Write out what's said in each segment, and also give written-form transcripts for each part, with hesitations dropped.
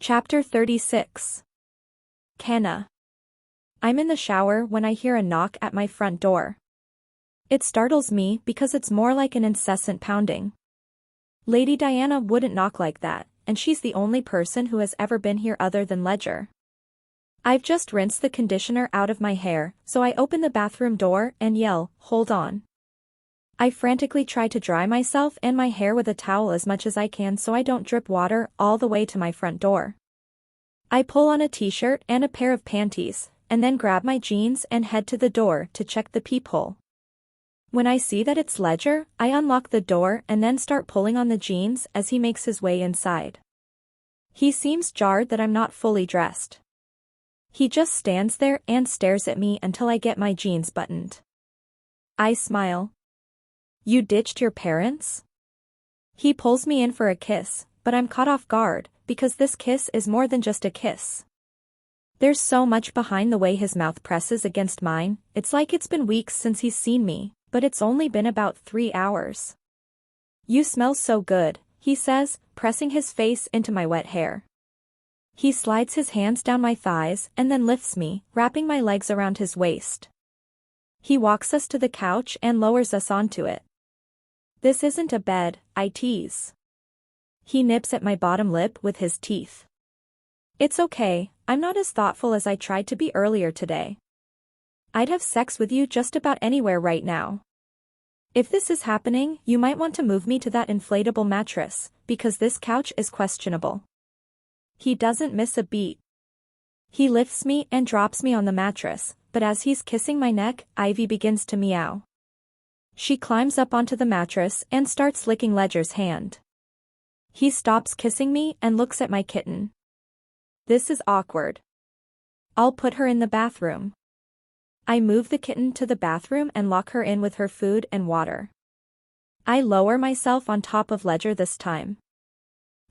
Chapter 36. Kenna. I'm in the shower when I hear a knock at my front door. It startles me because it's more like an incessant pounding. Lady Diana wouldn't knock like that, and she's the only person who has ever been here other than Ledger. I've just rinsed the conditioner out of my hair, so I open the bathroom door and yell, "Hold on." I frantically try to dry myself and my hair with a towel as much as I can so I don't drip water all the way to my front door. I pull on a t-shirt and a pair of panties, and then grab my jeans and head to the door to check the peephole. When I see that it's Ledger, I unlock the door and then start pulling on the jeans as he makes his way inside. He seems jarred that I'm not fully dressed. He just stands there and stares at me until I get my jeans buttoned. I smile. "You ditched your parents?" He pulls me in for a kiss, but I'm caught off guard, because this kiss is more than just a kiss. There's so much behind the way his mouth presses against mine. It's like it's been weeks since he's seen me, but it's only been about 3 hours. "You smell so good," he says, pressing his face into my wet hair. He slides his hands down my thighs and then lifts me, wrapping my legs around his waist. He walks us to the couch and lowers us onto it. "This isn't a bed," I tease. He nips at my bottom lip with his teeth. "It's okay, I'm not as thoughtful as I tried to be earlier today. I'd have sex with you just about anywhere right now. If this is happening, you might want to move me to that inflatable mattress, because this couch is questionable." He doesn't miss a beat. He lifts me and drops me on the mattress, but as he's kissing my neck, Ivy begins to meow. She climbs up onto the mattress and starts licking Ledger's hand. He stops kissing me and looks at my kitten. This is awkward. I'll put her in the bathroom. I move the kitten to the bathroom and lock her in with her food and water. I lower myself on top of Ledger this time.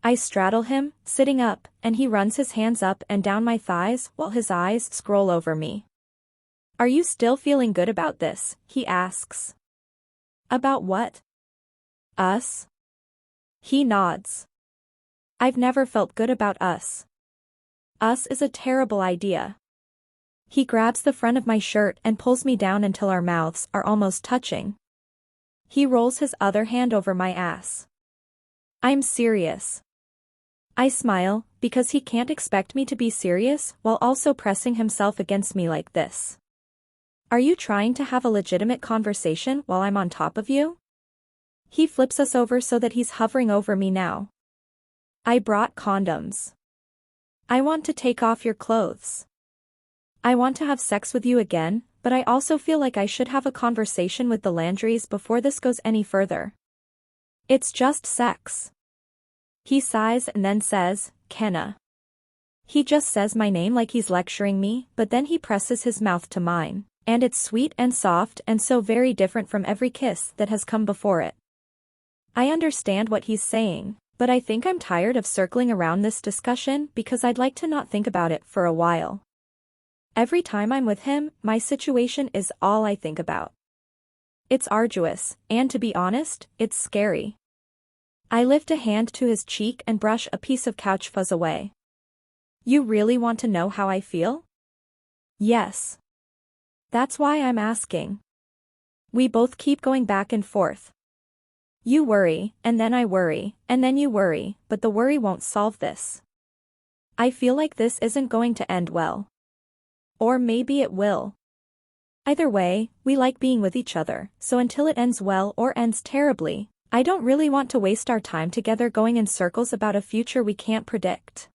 I straddle him, sitting up, and he runs his hands up and down my thighs while his eyes scroll over me. "Are you still feeling good about this?" he asks. "About what?" "Us." He nods. "I've never felt good about us. Us is a terrible idea." He grabs the front of my shirt and pulls me down until our mouths are almost touching. He rolls his other hand over my ass. "I'm serious." I smile, because he can't expect me to be serious while also pressing himself against me like this. "Are you trying to have a legitimate conversation while I'm on top of you?" He flips us over so that he's hovering over me now. "I brought condoms. I want to take off your clothes. I want to have sex with you again, but I also feel like I should have a conversation with the Landrys before this goes any further. It's just sex." He sighs and then says, "Kenna." He just says my name like he's lecturing me, but then he presses his mouth to mine, and it's sweet and soft and so very different from every kiss that has come before it. I understand what he's saying, but I think I'm tired of circling around this discussion because I'd like to not think about it for a while. Every time I'm with him, my situation is all I think about. It's arduous, and to be honest, it's scary. I lift a hand to his cheek and brush a piece of couch fuzz away. "You really want to know how I feel?" "Yes. That's why I'm asking." We both keep going back and forth. You worry, and then I worry, and then you worry, but the worry won't solve this. I feel like this isn't going to end well. Or maybe it will. Either way, we like being with each other, so until it ends well or ends terribly, I don't really want to waste our time together going in circles about a future we can't predict.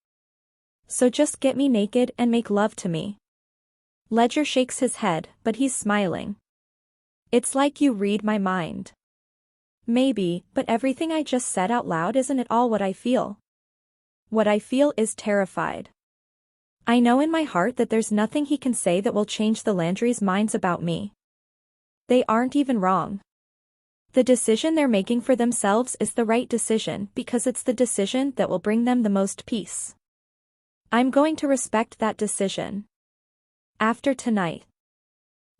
So just get me naked and make love to me. Ledger shakes his head, but he's smiling. "It's like you read my mind." Maybe, but everything I just said out loud isn't at all what I feel. What I feel is terrified. I know in my heart that there's nothing he can say that will change the Landrys' minds about me. They aren't even wrong. The decision they're making for themselves is the right decision because it's the decision that will bring them the most peace. I'm going to respect that decision. After tonight.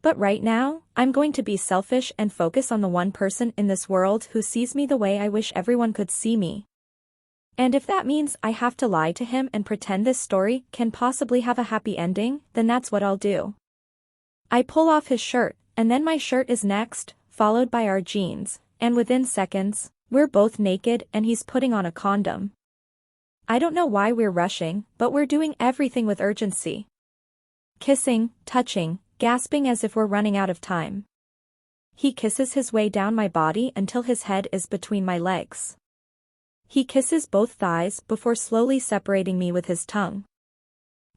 But right now, I'm going to be selfish and focus on the one person in this world who sees me the way I wish everyone could see me. And if that means I have to lie to him and pretend this story can possibly have a happy ending, then that's what I'll do. I pull off his shirt, and then my shirt is next, followed by our jeans, and within seconds, we're both naked and he's putting on a condom. I don't know why we're rushing, but we're doing everything with urgency. Kissing, touching, gasping as if we're running out of time. He kisses his way down my body until his head is between my legs. He kisses both thighs before slowly separating me with his tongue.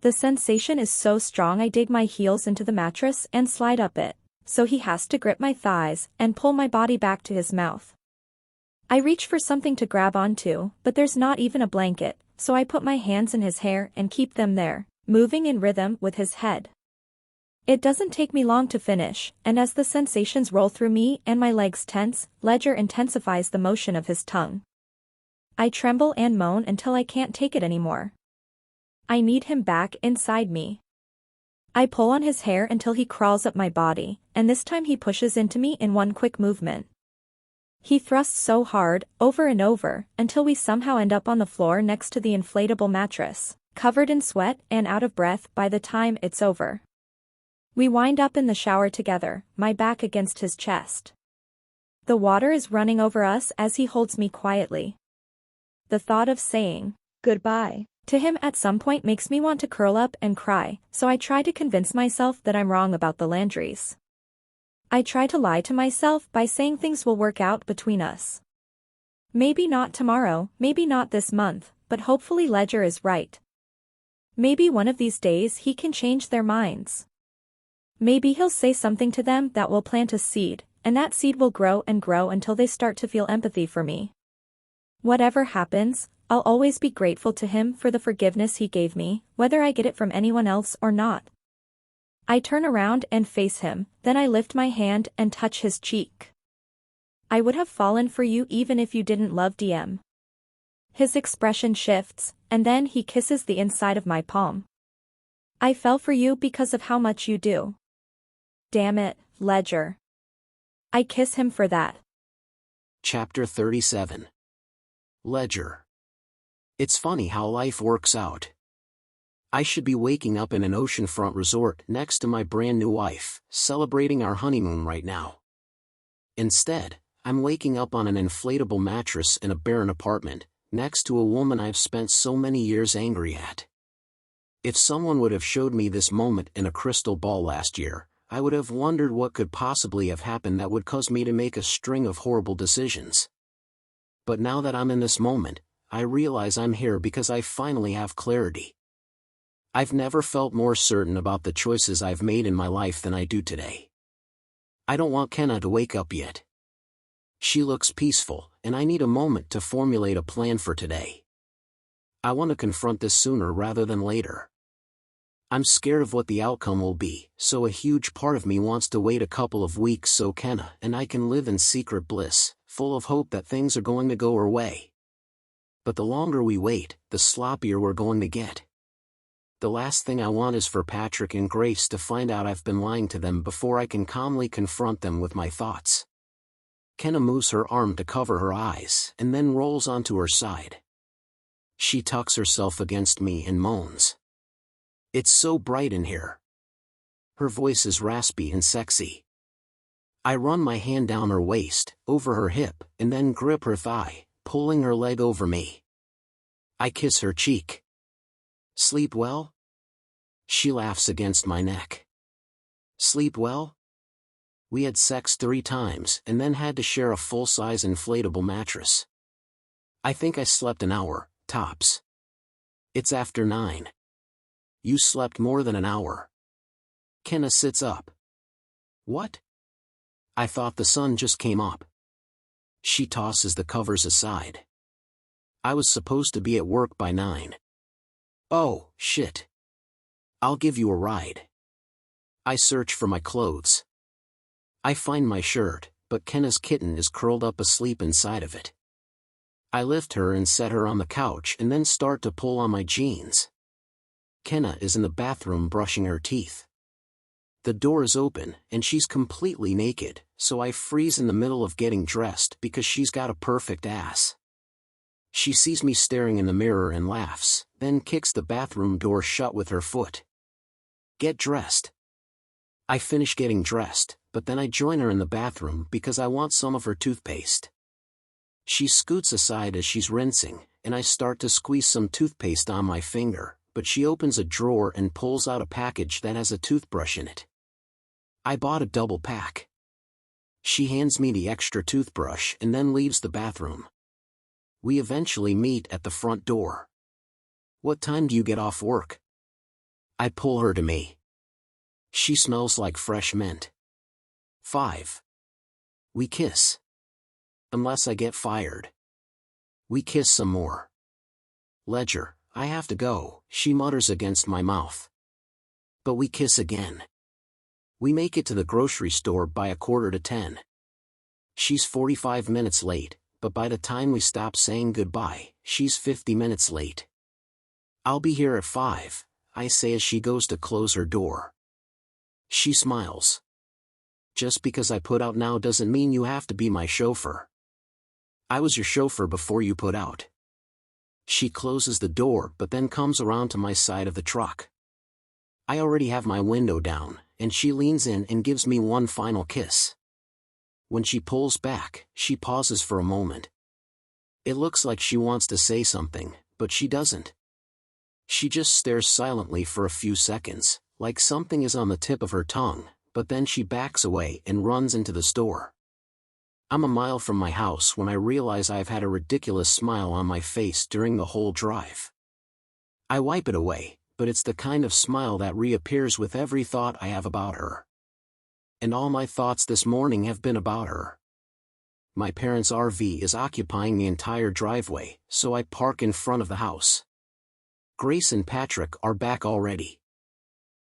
The sensation is so strong I dig my heels into the mattress and slide up it, so he has to grip my thighs and pull my body back to his mouth. I reach for something to grab onto, but there's not even a blanket, so I put my hands in his hair and keep them there, moving in rhythm with his head. It doesn't take me long to finish, and as the sensations roll through me and my legs tense, Ledger intensifies the motion of his tongue. I tremble and moan until I can't take it anymore. I need him back inside me. I pull on his hair until he crawls up my body, and this time he pushes into me in one quick movement. He thrusts so hard, over and over, until we somehow end up on the floor next to the inflatable mattress, covered in sweat and out of breath by the time it's over. We wind up in the shower together, my back against his chest. The water is running over us as he holds me quietly. The thought of saying goodbye to him at some point makes me want to curl up and cry, so I try to convince myself that I'm wrong about the Landrys. I try to lie to myself by saying things will work out between us. Maybe not tomorrow, maybe not this month, but hopefully Ledger is right. Maybe one of these days he can change their minds. Maybe he'll say something to them that will plant a seed, and that seed will grow and grow until they start to feel empathy for me. Whatever happens, I'll always be grateful to him for the forgiveness he gave me, whether I get it from anyone else or not. I turn around and face him, then I lift my hand and touch his cheek. I would have fallen for you even if you didn't love DM. His expression shifts, and then he kisses the inside of my palm. I fell for you because of how much you do. Damn it, Ledger. I kiss him for that. Chapter 37. Ledger. It's funny how life works out. I should be waking up in an oceanfront resort next to my brand new wife, celebrating our honeymoon right now. Instead, I'm waking up on an inflatable mattress in a barren apartment, next to a woman I've spent so many years angry at. If someone would have showed me this moment in a crystal ball last year, I would have wondered what could possibly have happened that would cause me to make a string of horrible decisions. But now that I'm in this moment, I realize I'm here because I finally have clarity. I've never felt more certain about the choices I've made in my life than I do today. I don't want Kenna to wake up yet. She looks peaceful, and I need a moment to formulate a plan for today. I want to confront this sooner rather than later. I'm scared of what the outcome will be, so a huge part of me wants to wait a couple of weeks so Kenna and I can live in secret bliss, full of hope that things are going to go her way. But the longer we wait, the sloppier we're going to get. The last thing I want is for Patrick and Grace to find out I've been lying to them before I can calmly confront them with my thoughts. Kenna moves her arm to cover her eyes and then rolls onto her side. She tucks herself against me and moans. It's so bright in here. Her voice is raspy and sexy. I run my hand down her waist, over her hip, and then grip her thigh, pulling her leg over me. I kiss her cheek. Sleep well? She laughs against my neck. Sleep well? We had sex 3 times and then had to share a full-size inflatable mattress. I think I slept an hour, tops. It's after 9. You slept more than an hour. Kenna sits up. What? I thought the sun just came up. She tosses the covers aside. I was supposed to be at work by 9. Oh, shit. I'll give you a ride. I search for my clothes. I find my shirt, but Kenna's kitten is curled up asleep inside of it. I lift her and set her on the couch and then start to pull on my jeans. Kenna is in the bathroom brushing her teeth. The door is open, and she's completely naked, so I freeze in the middle of getting dressed because she's got a perfect ass. She sees me staring in the mirror and laughs, then kicks the bathroom door shut with her foot. Get dressed. I finish getting dressed, but then I join her in the bathroom because I want some of her toothpaste. She scoots aside as she's rinsing, and I start to squeeze some toothpaste on my finger, but she opens a drawer and pulls out a package that has a toothbrush in it. I bought a double pack. She hands me the extra toothbrush and then leaves the bathroom. We eventually meet at the front door. What time do you get off work? I pull her to me. She smells like fresh mint. 5. We kiss. Unless I get fired. We kiss some more. Ledger, I have to go, she mutters against my mouth. But we kiss again. We make it to the grocery store by 9:45. She's 45 minutes late, but by the time we stop saying goodbye, she's 50 minutes late. I'll be here at 5, I say as she goes to close her door. She smiles. Just because I put out now doesn't mean you have to be my chauffeur. I was your chauffeur before you put out. She closes the door but then comes around to my side of the truck. I already have my window down, and she leans in and gives me one final kiss. When she pulls back, she pauses for a moment. It looks like she wants to say something, but she doesn't. She just stares silently for a few seconds, like something is on the tip of her tongue, but then she backs away and runs into the store. I'm a mile from my house when I realize I've had a ridiculous smile on my face during the whole drive. I wipe it away, but it's the kind of smile that reappears with every thought I have about her. And all my thoughts this morning have been about her. My parents' RV is occupying the entire driveway, so I park in front of the house. Grace and Patrick are back already.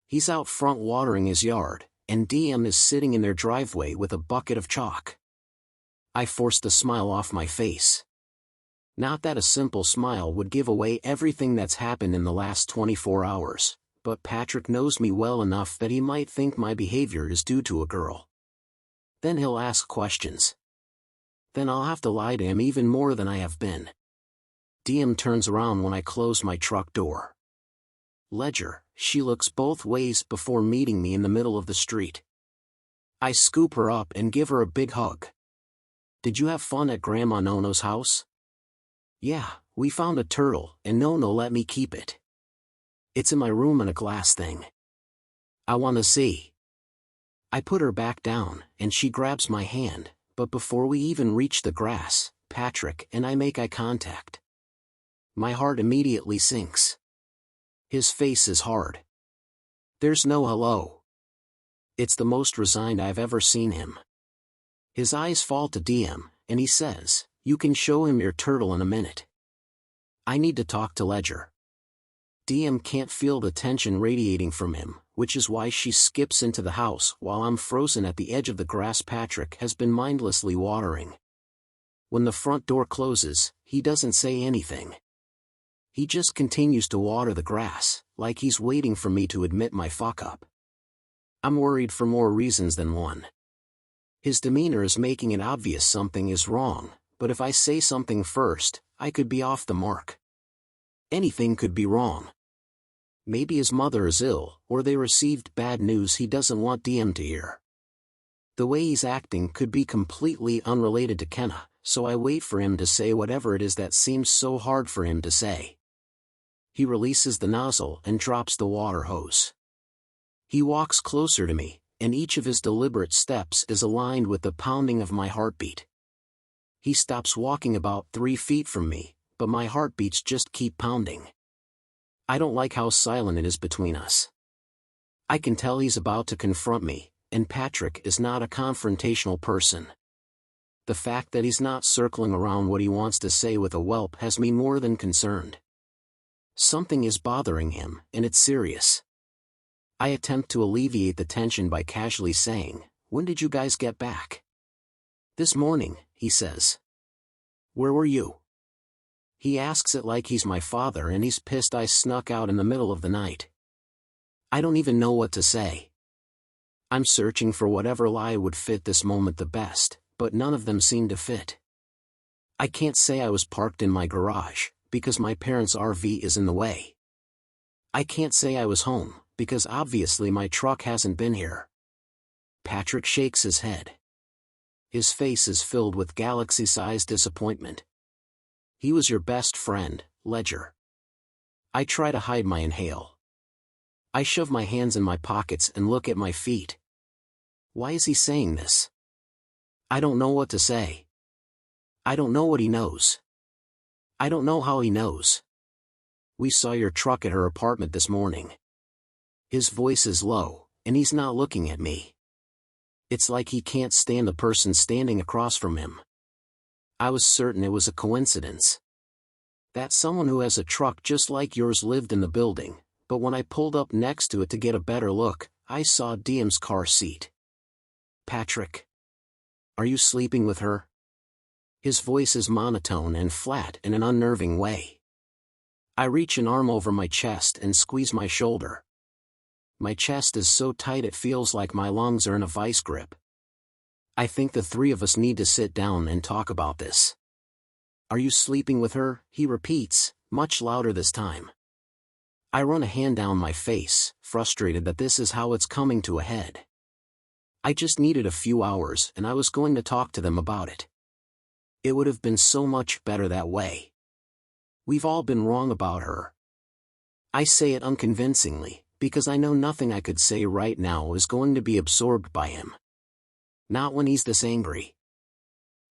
He's out front watering his yard, and DM is sitting in their driveway with a bucket of chalk. I force the smile off my face. Not that a simple smile would give away everything that's happened in the last 24 hours, but Patrick knows me well enough that he might think my behavior is due to a girl. Then he'll ask questions. Then I'll have to lie to him even more than I have been. DM turns around when I close my truck door. Ledger, she looks both ways before meeting me in the middle of the street. I scoop her up and give her a big hug. Did you have fun at Grandma Nono's house? Yeah, we found a turtle, and Nono let me keep it. It's in my room in a glass thing. I want to see. I put her back down, and she grabs my hand, but before we even reach the grass, Patrick and I make eye contact. My heart immediately sinks. His face is hard. There's no hello. It's the most resigned I've ever seen him. His eyes fall to DM, and he says, "You can show him your turtle in a minute. I need to talk to Ledger." DM can't feel the tension radiating from him, which is why she skips into the house while I'm frozen at the edge of the grass Patrick has been mindlessly watering. When the front door closes, he doesn't say anything. He just continues to water the grass, like he's waiting for me to admit my fuck-up. I'm worried for more reasons than one. His demeanor is making it obvious something is wrong, but if I say something first, I could be off the mark. Anything could be wrong. Maybe his mother is ill, or they received bad news he doesn't want DM to hear. The way he's acting could be completely unrelated to Kenna, so I wait for him to say whatever it is that seems so hard for him to say. He releases the nozzle and drops the water hose. He walks closer to me, and each of his deliberate steps is aligned with the pounding of my heartbeat. He stops walking about 3 feet from me, but my heartbeats just keep pounding. I don't like how silent it is between us. I can tell he's about to confront me, and Patrick is not a confrontational person. The fact that he's not circling around what he wants to say with a whelp has me more than concerned. Something is bothering him, and it's serious. I attempt to alleviate the tension by casually saying, "When did you guys get back?" "This morning," he says. "Where were you?" He asks it like he's my father and he's pissed I snuck out in the middle of the night. I don't even know what to say. I'm searching for whatever lie would fit this moment the best, but none of them seem to fit. I can't say I was parked in my garage, because my parents' RV is in the way. I can't say I was home, because obviously my truck hasn't been here. Patrick shakes his head. His face is filled with galaxy-sized disappointment. He was your best friend, Ledger. I try to hide my inhale. I shove my hands in my pockets and look at my feet. Why is he saying this? I don't know what to say. I don't know what he knows. I don't know how he knows. We saw your truck at her apartment this morning. His voice is low, and he's not looking at me. It's like he can't stand the person standing across from him. I was certain it was a coincidence. That someone who has a truck just like yours lived in the building, but when I pulled up next to it to get a better look, I saw Diem's car seat. Patrick. Are you sleeping with her? His voice is monotone and flat in an unnerving way. I reach an arm over my chest and squeeze my shoulder. My chest is so tight it feels like my lungs are in a vice grip. I think the three of us need to sit down and talk about this. Are you sleeping with her? He repeats, much louder this time. I run a hand down my face, frustrated that this is how it's coming to a head. I just needed a few hours and I was going to talk to them about it. It would have been so much better that way. We've all been wrong about her. I say it unconvincingly, because I know nothing I could say right now is going to be absorbed by him. Not when he's this angry.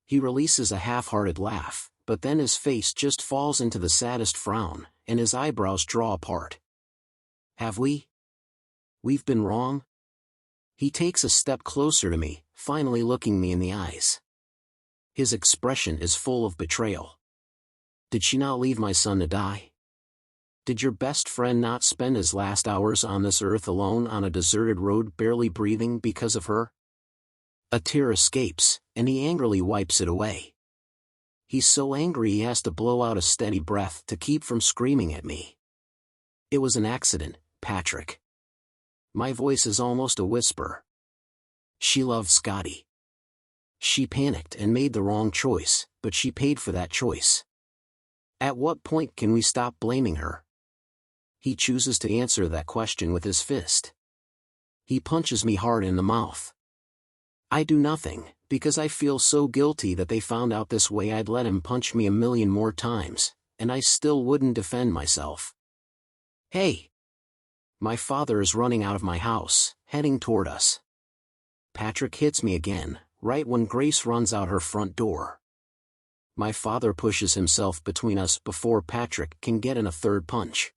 He releases a half-hearted laugh, but then his face just falls into the saddest frown, and his eyebrows draw apart. Have we? We've been wrong? He takes a step closer to me, finally looking me in the eyes. His expression is full of betrayal. Did she not leave my son to die? Did your best friend not spend his last hours on this earth alone on a deserted road barely breathing because of her? A tear escapes, and he angrily wipes it away. He's so angry he has to blow out a steady breath to keep from screaming at me. It was an accident, Patrick. My voice is almost a whisper. She loved Scotty. She panicked and made the wrong choice, but she paid for that choice. At what point can we stop blaming her? He chooses to answer that question with his fist. He punches me hard in the mouth. I do nothing, because I feel so guilty that they found out this way I'd let him punch me 1,000,000 more times, and I still wouldn't defend myself. Hey! My father is running out of my house, heading toward us. Patrick hits me again, right when Grace runs out her front door. My father pushes himself between us before Patrick can get in a third punch.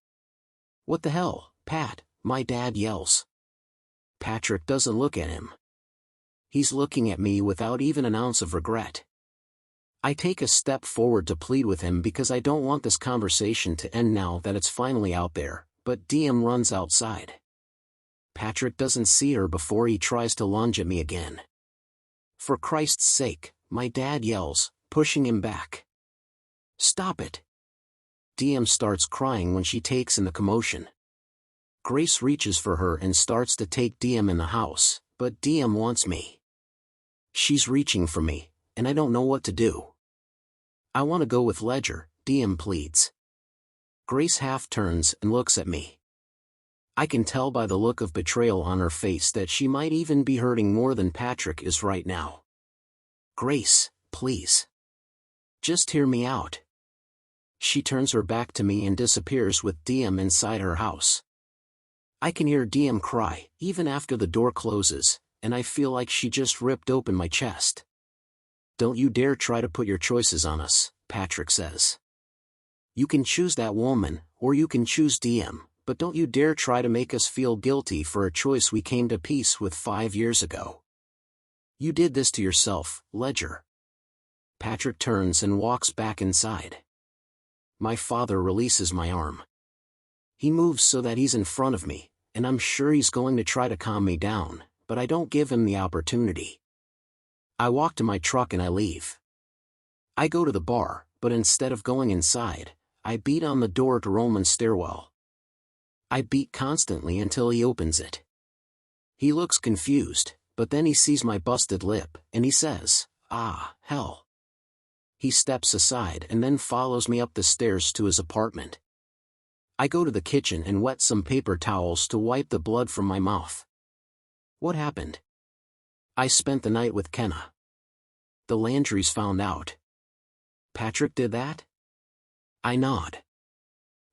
What the hell, Pat? My dad yells. Patrick doesn't look at him. He's looking at me without even an ounce of regret. I take a step forward to plead with him because I don't want this conversation to end now that it's finally out there, but Diem runs outside. Patrick doesn't see her before he tries to lunge at me again. For Christ's sake, my dad yells, pushing him back. Stop it! Diem starts crying when she takes in the commotion. Grace reaches for her and starts to take Diem in the house, but Diem wants me. She's reaching for me, and I don't know what to do. I want to go with Ledger, Diem pleads. Grace half turns and looks at me. I can tell by the look of betrayal on her face that she might even be hurting more than Patrick is right now. Grace, please. Just hear me out. She turns her back to me and disappears with Diem inside her house. I can hear Diem cry, even after the door closes, and I feel like she just ripped open my chest. Don't you dare try to put your choices on us, Patrick says. You can choose that woman, or you can choose Diem, but don't you dare try to make us feel guilty for a choice we came to peace with 5 years ago. You did this to yourself, Ledger. Patrick turns and walks back inside. My father releases my arm. He moves so that he's in front of me, and I'm sure he's going to try to calm me down, but I don't give him the opportunity. I walk to my truck and I leave. I go to the bar, but instead of going inside, I beat on the door to Roman's stairwell. I beat constantly until he opens it. He looks confused, but then he sees my busted lip, and he says, "Ah, hell." He steps aside and then follows me up the stairs to his apartment. I go to the kitchen and wet some paper towels to wipe the blood from my mouth. What happened? I spent the night with Kenna. The Landrys found out. Patrick did that? I nod.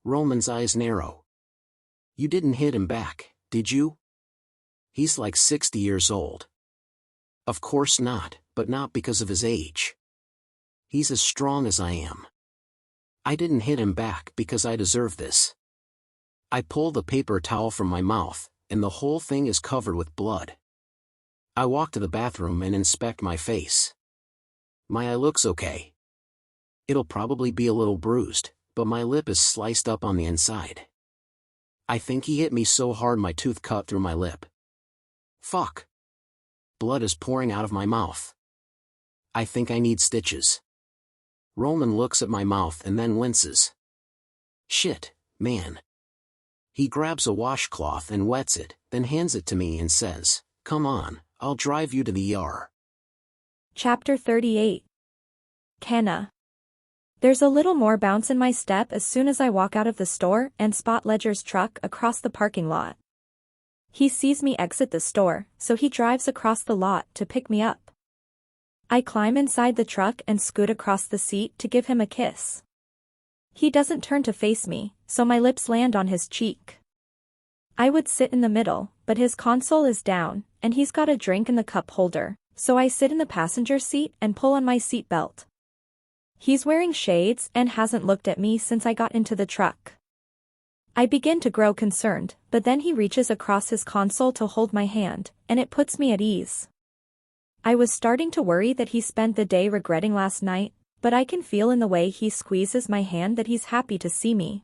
Roman's eyes narrow. You didn't hit him back, did you? He's like 60 years old. Of course not, but not because of his age. He's as strong as I am. I didn't hit him back because I deserve this. I pull the paper towel from my mouth, and the whole thing is covered with blood. I walk to the bathroom and inspect my face. My eye looks okay. It'll probably be a little bruised, but my lip is sliced up on the inside. I think he hit me so hard my tooth cut through my lip. Fuck. Blood is pouring out of my mouth. I think I need stitches. Roman looks at my mouth and then winces. Shit, man. He grabs a washcloth and wets it, then hands it to me and says, "Come on, I'll drive you to the ER." Chapter 38. Kenna. There's a little more bounce in my step as soon as I walk out of the store and spot Ledger's truck across the parking lot. He sees me exit the store, so he drives across the lot to pick me up. I climb inside the truck and scoot across the seat to give him a kiss. He doesn't turn to face me, so my lips land on his cheek. I would sit in the middle, but his console is down, and he's got a drink in the cup holder, so I sit in the passenger seat and pull on my seat belt. He's wearing shades and hasn't looked at me since I got into the truck. I begin to grow concerned, but then he reaches across his console to hold my hand, and it puts me at ease. I was starting to worry that he spent the day regretting last night, but I can feel in the way he squeezes my hand that he's happy to see me.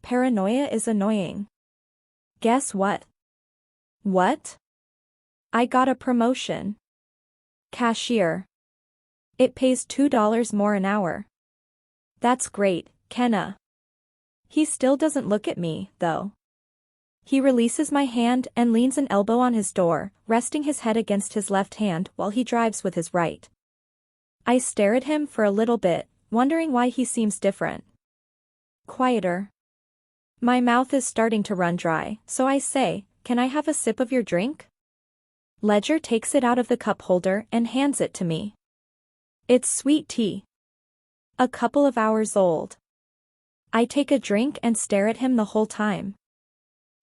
Paranoia is annoying. Guess what? What? I got a promotion. Cashier. It pays $2 more an hour. That's great, Kenna. He still doesn't look at me, though. He releases my hand and leans an elbow on his door, resting his head against his left hand while he drives with his right. I stare at him for a little bit, wondering why he seems different. Quieter. My mouth is starting to run dry, so I say, "Can I have a sip of your drink?" Ledger takes it out of the cup holder and hands it to me. It's sweet tea. A couple of hours old. I take a drink and stare at him the whole time.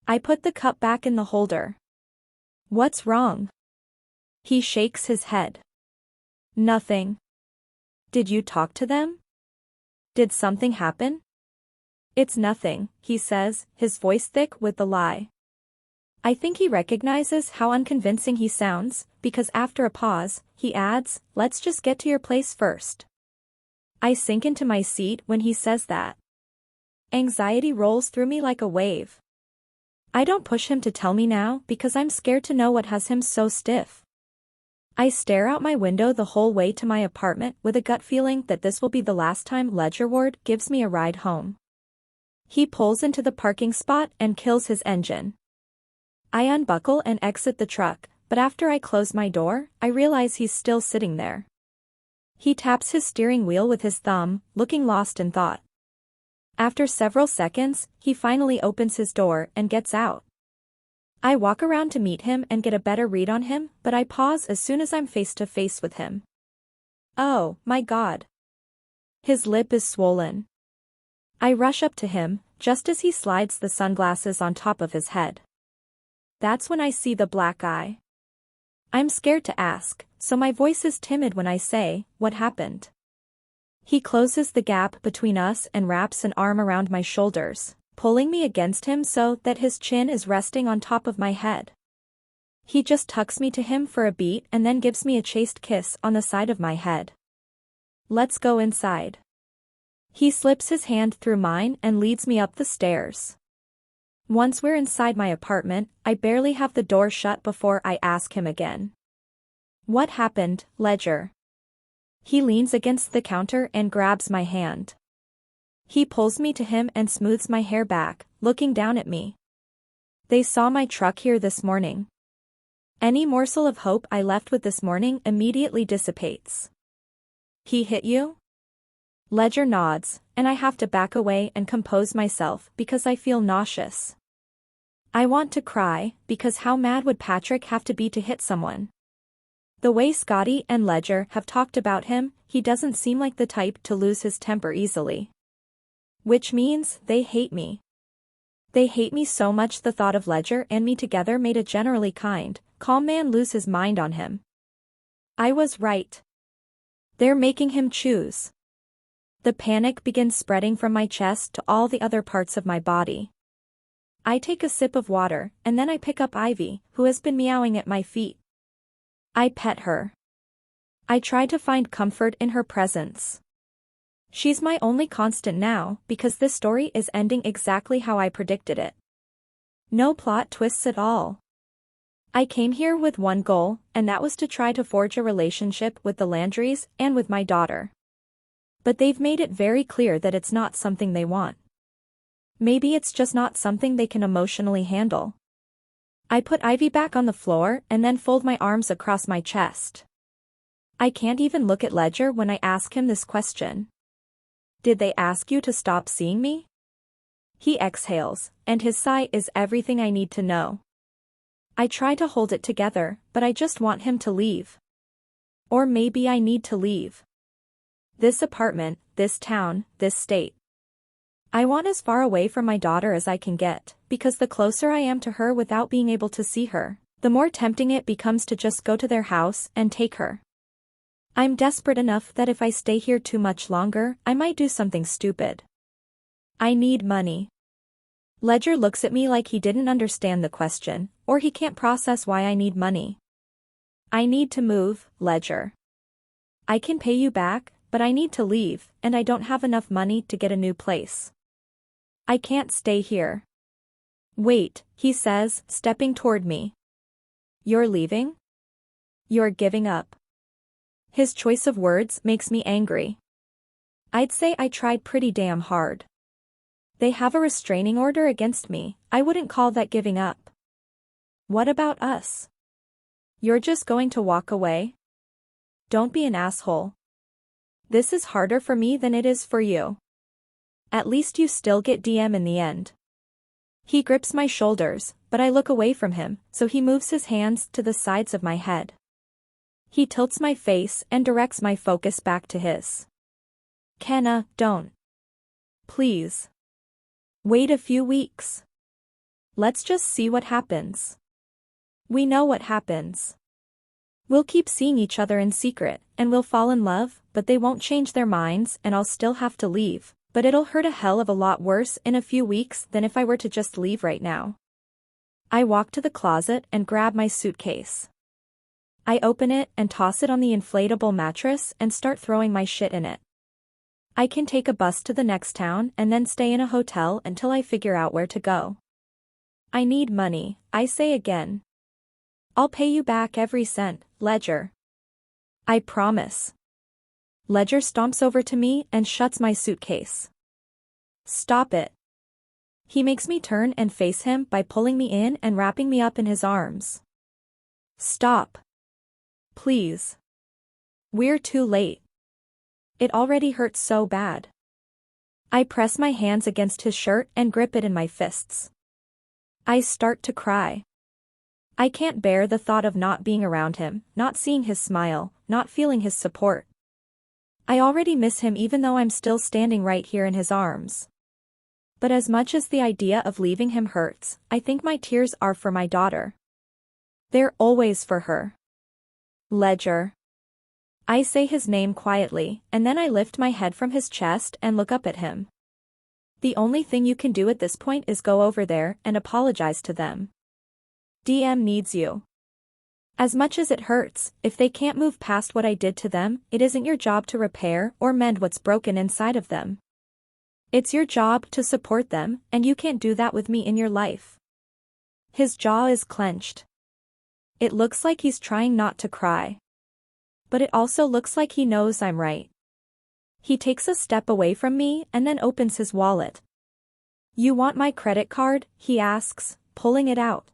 I put the cup back in the holder. What's wrong? He shakes his head. Nothing. Did you talk to them? Did something happen? It's nothing, he says, his voice thick with the lie. I think he recognizes how unconvincing he sounds, because after a pause, he adds, "Let's just get to your place first." I sink into my seat when he says that. Anxiety rolls through me like a wave. I don't push him to tell me now because I'm scared to know what has him so stiff. I stare out my window the whole way to my apartment with a gut feeling that this will be the last time Ledger Ward gives me a ride home. He pulls into the parking spot and kills his engine. I unbuckle and exit the truck, but after I close my door, I realize he's still sitting there. He taps his steering wheel with his thumb, looking lost in thought. After several seconds, he finally opens his door and gets out. I walk around to meet him and get a better read on him, but I pause as soon as I'm face to face with him. Oh, my God. His lip is swollen. I rush up to him, just as he slides the sunglasses on top of his head. That's when I see the black eye. I'm scared to ask, so my voice is timid when I say, "What happened?" He closes the gap between us and wraps an arm around my shoulders, pulling me against him so that his chin is resting on top of my head. He just tucks me to him for a beat and then gives me a chaste kiss on the side of my head. Let's go inside. He slips his hand through mine and leads me up the stairs. Once we're inside my apartment, I barely have the door shut before I ask him again. What happened, Ledger? He leans against the counter and grabs my hand. He pulls me to him and smooths my hair back, looking down at me. They saw my truck here this morning. Any morsel of hope I left with this morning immediately dissipates. He hit you? Ledger nods, and I have to back away and compose myself because I feel nauseous. I want to cry, because how mad would Patrick have to be to hit someone? The way Scotty and Ledger have talked about him, he doesn't seem like the type to lose his temper easily. Which means, they hate me. They hate me so much the thought of Ledger and me together made a generally kind, calm man lose his mind on him. I was right. They're making him choose. The panic begins spreading from my chest to all the other parts of my body. I take a sip of water, and then I pick up Ivy, who has been meowing at my feet. I pet her. I try to find comfort in her presence. She's my only constant now, because this story is ending exactly how I predicted it. No plot twists at all. I came here with one goal, and that was to try to forge a relationship with the Landrys and with my daughter. But they've made it very clear that it's not something they want. Maybe it's just not something they can emotionally handle. I put Ivy back on the floor and then fold my arms across my chest. I can't even look at Ledger when I ask him this question. Did they ask you to stop seeing me? He exhales, and his sigh is everything I need to know. I try to hold it together, but I just want him to leave. Or maybe I need to leave. This apartment, this town, this state. I want as far away from my daughter as I can get, because the closer I am to her without being able to see her, the more tempting it becomes to just go to their house and take her. I'm desperate enough that if I stay here too much longer, I might do something stupid. I need money. Ledger looks at me like he didn't understand the question, or he can't process why I need money. I need to move, Ledger. I can pay you back, but I need to leave, and I don't have enough money to get a new place. I can't stay here. Wait, he says, stepping toward me. You're leaving? You're giving up. His choice of words makes me angry. I'd say I tried pretty damn hard. They have a restraining order against me. I wouldn't call that giving up. What about us? You're just going to walk away? Don't be an asshole. This is harder for me than it is for you. At least you still get DM in the end. He grips my shoulders, but I look away from him, so he moves his hands to the sides of my head. He tilts my face and directs my focus back to his. Kenna, don't. Please. Wait a few weeks. Let's just see what happens. We know what happens. We'll keep seeing each other in secret, and we'll fall in love, but they won't change their minds and I'll still have to leave, but it'll hurt a hell of a lot worse in a few weeks than if I were to just leave right now. I walk to the closet and grab my suitcase. I open it and toss it on the inflatable mattress and start throwing my shit in it. I can take a bus to the next town and then stay in a hotel until I figure out where to go. I need money, I say again. I'll pay you back every cent, Ledger. I promise. Ledger stomps over to me and shuts my suitcase. Stop it. He makes me turn and face him by pulling me in and wrapping me up in his arms. Stop. Please. We're too late. It already hurts so bad. I press my hands against his shirt and grip it in my fists. I start to cry. I can't bear the thought of not being around him, not seeing his smile, not feeling his support. I already miss him even though I'm still standing right here in his arms. But as much as the idea of leaving him hurts, I think my tears are for my daughter. They're always for her. Ledger. I say his name quietly, and then I lift my head from his chest and look up at him. The only thing you can do at this point is go over there and apologize to them. DM needs you. As much as it hurts, if they can't move past what I did to them, it isn't your job to repair or mend what's broken inside of them. It's your job to support them, and you can't do that with me in your life. His jaw is clenched. It looks like he's trying not to cry. But it also looks like he knows I'm right. He takes a step away from me and then opens his wallet. You want my credit card? He asks, pulling it out.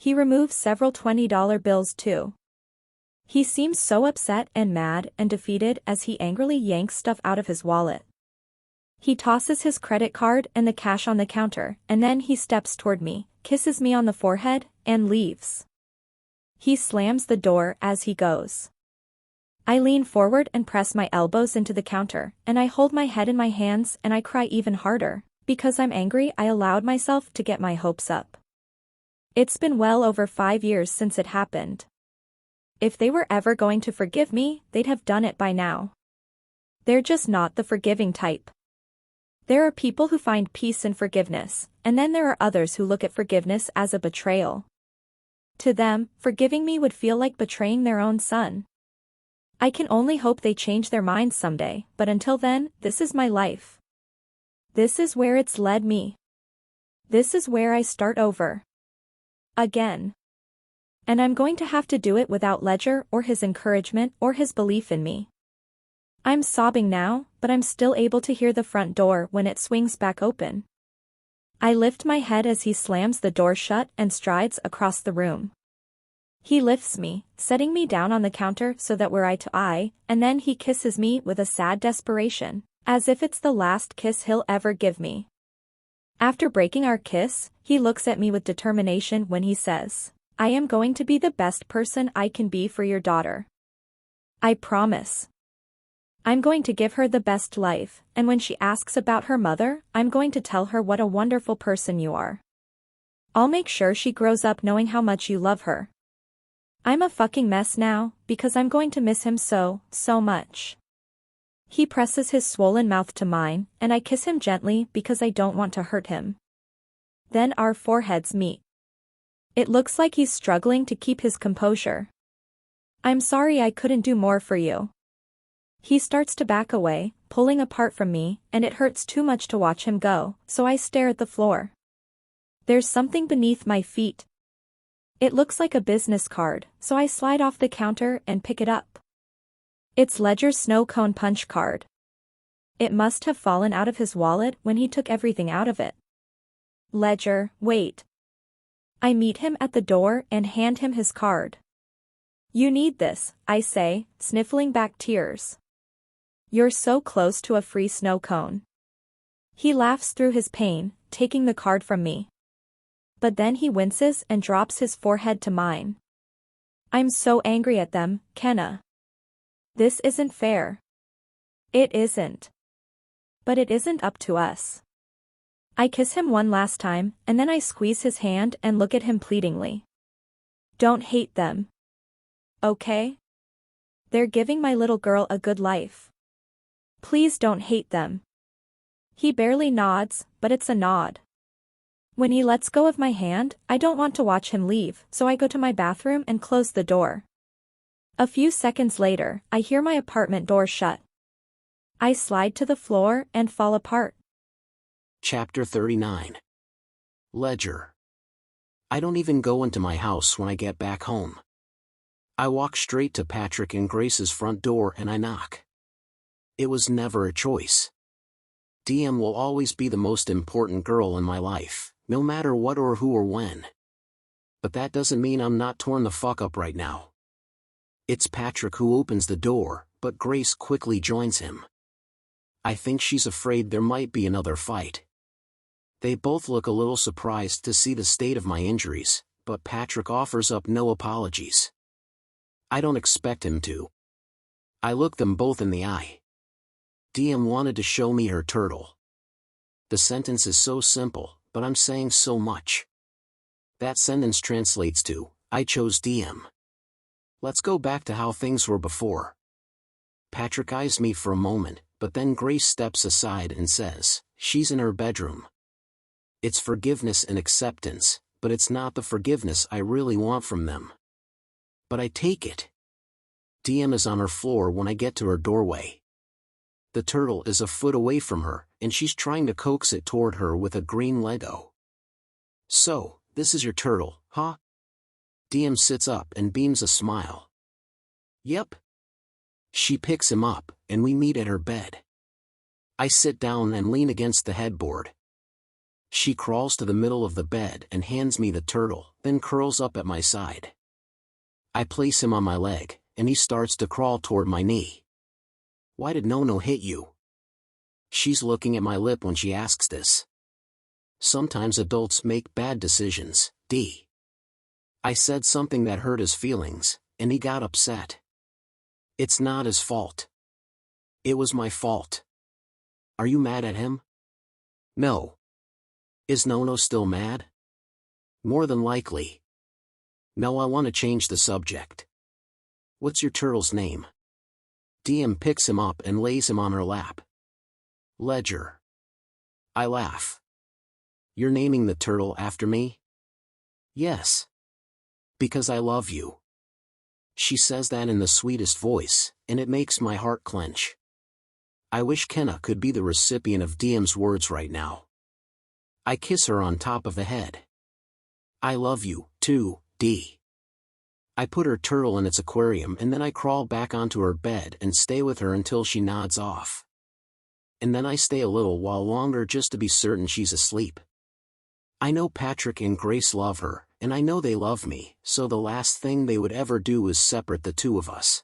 He removes several $20 bills too. He seems so upset and mad and defeated as he angrily yanks stuff out of his wallet. He tosses his credit card and the cash on the counter, and then he steps toward me, kisses me on the forehead, and leaves. He slams the door as he goes. I lean forward and press my elbows into the counter, and I hold my head in my hands and I cry even harder. Because I'm angry, I allowed myself to get my hopes up. It's been well over 5 years since it happened. If they were ever going to forgive me, they'd have done it by now. They're just not the forgiving type. There are people who find peace in forgiveness, and then there are others who look at forgiveness as a betrayal. To them, forgiving me would feel like betraying their own son. I can only hope they change their minds someday, but until then, this is my life. This is where it's led me. This is where I start over. Again. And I'm going to have to do it without Ledger or his encouragement or his belief in me. I'm sobbing now, but I'm still able to hear the front door when it swings back open. I lift my head as he slams the door shut and strides across the room. He lifts me, setting me down on the counter so that we're eye to eye, and then he kisses me with a sad desperation, as if it's the last kiss he'll ever give me. After breaking our kiss, he looks at me with determination when he says, "I am going to be the best person I can be for your daughter. I promise. I'm going to give her the best life, and when she asks about her mother, I'm going to tell her what a wonderful person you are. I'll make sure she grows up knowing how much you love her. I'm a fucking mess now, because I'm going to miss him so much." He presses his swollen mouth to mine, and I kiss him gently because I don't want to hurt him. Then our foreheads meet. It looks like he's struggling to keep his composure. "I'm sorry I couldn't do more for you." He starts to back away, pulling apart from me, and it hurts too much to watch him go, so I stare at the floor. There's something beneath my feet. It looks like a business card, so I slide off the counter and pick it up. It's Ledger's snow cone punch card. It must have fallen out of his wallet when he took everything out of it. "Ledger, wait." I meet him at the door and hand him his card. "You need this," I say, sniffling back tears. "You're so close to a free snow cone." He laughs through his pain, taking the card from me. But then he winces and drops his forehead to mine. "I'm so angry at them, Kenna. This isn't fair." It isn't. But it isn't up to us. I kiss him one last time, and then I squeeze his hand and look at him pleadingly. "Don't hate them. Okay? They're giving my little girl a good life. Please don't hate them." He barely nods, but it's a nod. When he lets go of my hand, I don't want to watch him leave, so I go to my bathroom and close the door. A few seconds later, I hear my apartment door shut. I slide to the floor and fall apart. Chapter 39. Ledger. I don't even go into my house when I get back home. I walk straight to Patrick and Grace's front door and I knock. It was never a choice. DM will always be the most important girl in my life, no matter what or who or when. But that doesn't mean I'm not torn the fuck up right now. It's Patrick who opens the door, but Grace quickly joins him. I think she's afraid there might be another fight. They both look a little surprised to see the state of my injuries, but Patrick offers up no apologies. I don't expect him to. I look them both in the eye. DM wanted to show me her turtle. The sentence is so simple, but I'm saying so much. That sentence translates to, I chose DM. Let's go back to how things were before. Patrick eyes me for a moment, but then Grace steps aside and says, she's in her bedroom. It's forgiveness and acceptance, but it's not the forgiveness I really want from them. But I take it. DM is on her floor when I get to her doorway. The turtle is a foot away from her, and she's trying to coax it toward her with a green Lego. So, this is your turtle, huh? DM sits up and beams a smile. Yep. She picks him up, and we meet at her bed. I sit down and lean against the headboard. She crawls to the middle of the bed and hands me the turtle, then curls up at my side. I place him on my leg, and he starts to crawl toward my knee. Why did Nono hit you? She's looking at my lip when she asks this. Sometimes adults make bad decisions, D. I said something that hurt his feelings, and he got upset. It's not his fault. It was my fault. Are you mad at him? No. Is Nono still mad? More than likely. No, I want to change the subject. What's your turtle's name? DM picks him up and lays him on her lap. Ledger. I laugh. You're naming the turtle after me? Yes. Because I love you. She says that in the sweetest voice, and it makes my heart clench. I wish Kenna could be the recipient of DM's words right now. I kiss her on top of the head. I love you, too, D. I put her turtle in its aquarium and then I crawl back onto her bed and stay with her until she nods off. And then I stay a little while longer just to be certain she's asleep. I know Patrick and Grace love her, and I know they love me, so the last thing they would ever do is separate the two of us.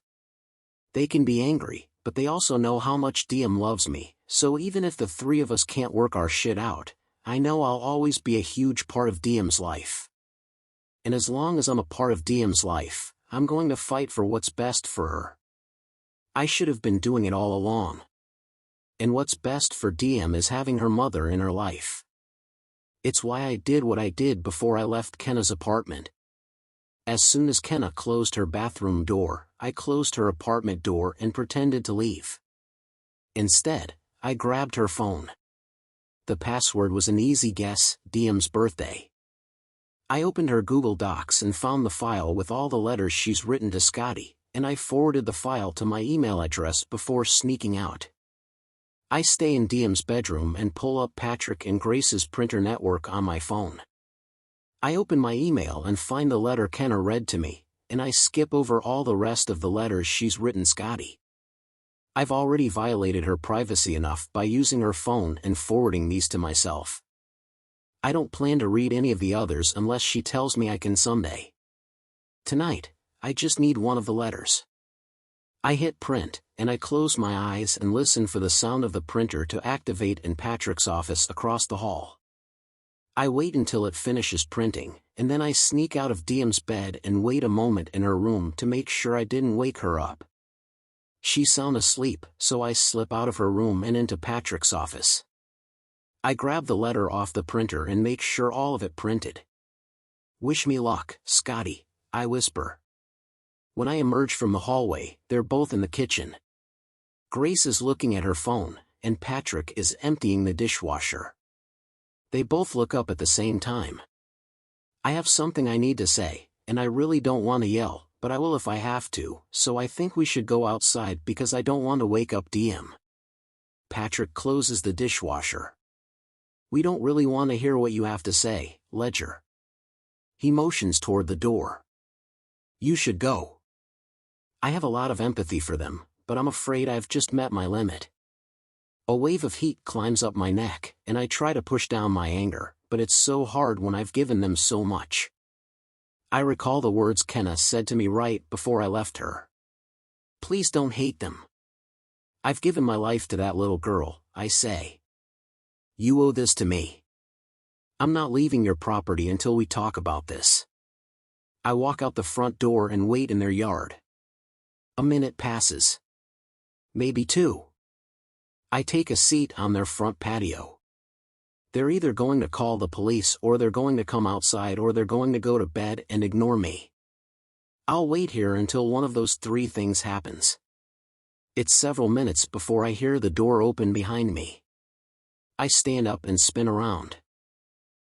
They can be angry, but they also know how much DM loves me, so even if the three of us can't work our shit out, I know I'll always be a huge part of DM's life. And as long as I'm a part of DM's life, I'm going to fight for what's best for her. I should have been doing it all along. And what's best for DM is having her mother in her life. It's why I did what I did before I left Kenna's apartment. As soon as Kenna closed her bathroom door, I closed her apartment door and pretended to leave. Instead, I grabbed her phone. The password was an easy guess, DM's birthday. I opened her Google Docs and found the file with all the letters she's written to Scotty, and I forwarded the file to my email address before sneaking out. I stay in DM's bedroom and pull up Patrick and Grace's printer network on my phone. I open my email and find the letter Kenna read to me, and I skip over all the rest of the letters she's written Scotty. I've already violated her privacy enough by using her phone and forwarding these to myself. I don't plan to read any of the others unless she tells me I can someday. Tonight, I just need one of the letters. I hit print, and I close my eyes and listen for the sound of the printer to activate in Patrick's office across the hall. I wait until it finishes printing, and then I sneak out of DM's bed and wait a moment in her room to make sure I didn't wake her up. She's sound asleep, so I slip out of her room and into Patrick's office. I grab the letter off the printer and make sure all of it printed. Wish me luck, Scotty, I whisper. When I emerge from the hallway, they're both in the kitchen. Grace is looking at her phone, and Patrick is emptying the dishwasher. They both look up at the same time. I have something I need to say, and I really don't want to yell, but I will if I have to, so I think we should go outside because I don't want to wake up DM. Patrick closes the dishwasher. We don't really want to hear what you have to say, Ledger. He motions toward the door. You should go. I have a lot of empathy for them, but I'm afraid I've just met my limit. A wave of heat climbs up my neck, and I try to push down my anger, but it's so hard when I've given them so much. I recall the words Kenna said to me right before I left her. Please don't hate them. I've given my life to that little girl, I say. You owe this to me. I'm not leaving your property until we talk about this. I walk out the front door and wait in their yard. A minute passes. Maybe two. I take a seat on their front patio. They're either going to call the police or they're going to come outside or they're going to go to bed and ignore me. I'll wait here until one of those three things happens. It's several minutes before I hear the door open behind me. I stand up and spin around.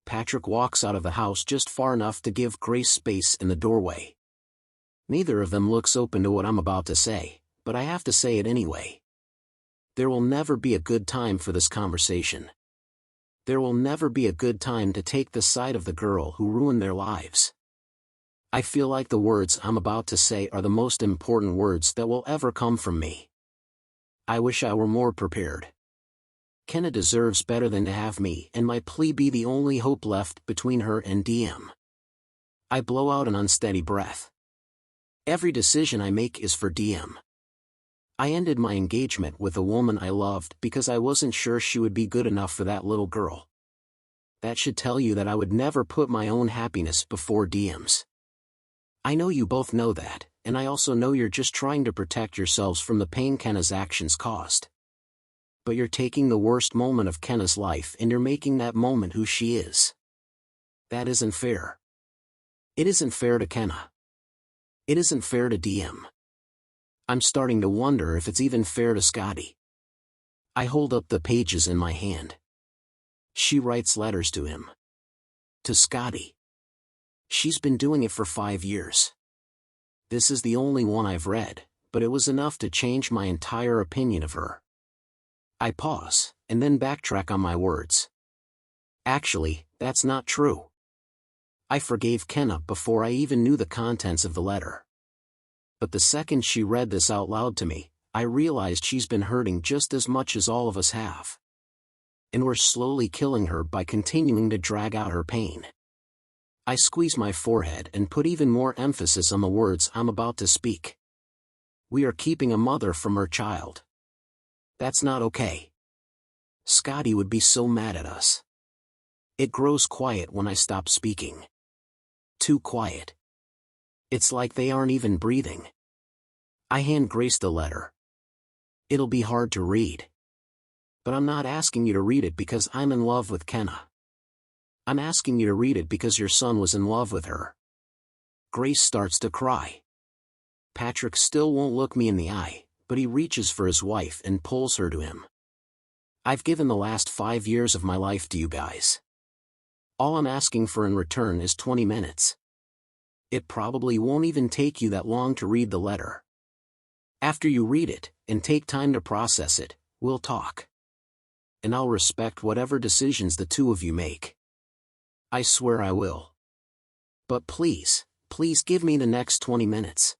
Patrick walks out of the house just far enough to give Grace space in the doorway. Neither of them looks open to what I'm about to say, but I have to say it anyway. There will never be a good time for this conversation. There will never be a good time to take the side of the girl who ruined their lives. I feel like the words I'm about to say are the most important words that will ever come from me. I wish I were more prepared. Kenna deserves better than to have me and my plea be the only hope left between her and DM. I blow out an unsteady breath. Every decision I make is for DM. I ended my engagement with a woman I loved because I wasn't sure she would be good enough for that little girl. That should tell you that I would never put my own happiness before DM's. I know you both know that, and I also know you're just trying to protect yourselves from the pain Kenna's actions caused. But you're taking the worst moment of Kenna's life and you're making that moment who she is. That isn't fair. It isn't fair to Kenna. It isn't fair to DM. I'm starting to wonder if it's even fair to Scotty. I hold up the pages in my hand. She writes letters to him. To Scotty. She's been doing it for 5 years. This is the only one I've read, but it was enough to change my entire opinion of her. I pause, and then backtrack on my words. Actually, that's not true. I forgave Kenna before I even knew the contents of the letter. But the second she read this out loud to me, I realized she's been hurting just as much as all of us have. And we're slowly killing her by continuing to drag out her pain. I squeeze my forehead and put even more emphasis on the words I'm about to speak. We are keeping a mother from her child. That's not okay. Scotty would be so mad at us. It grows quiet when I stop speaking. Too quiet. It's like they aren't even breathing. I hand Grace the letter. It'll be hard to read. But I'm not asking you to read it because I'm in love with Kenna. I'm asking you to read it because your son was in love with her. Grace starts to cry. Patrick still won't look me in the eye, but he reaches for his wife and pulls her to him. I've given the last 5 years of my life to you guys. All I'm asking for in return is 20 minutes. It probably won't even take you that long to read the letter. After you read it, and take time to process it, we'll talk. And I'll respect whatever decisions the two of you make. I swear I will. But please, please give me the next 20 minutes.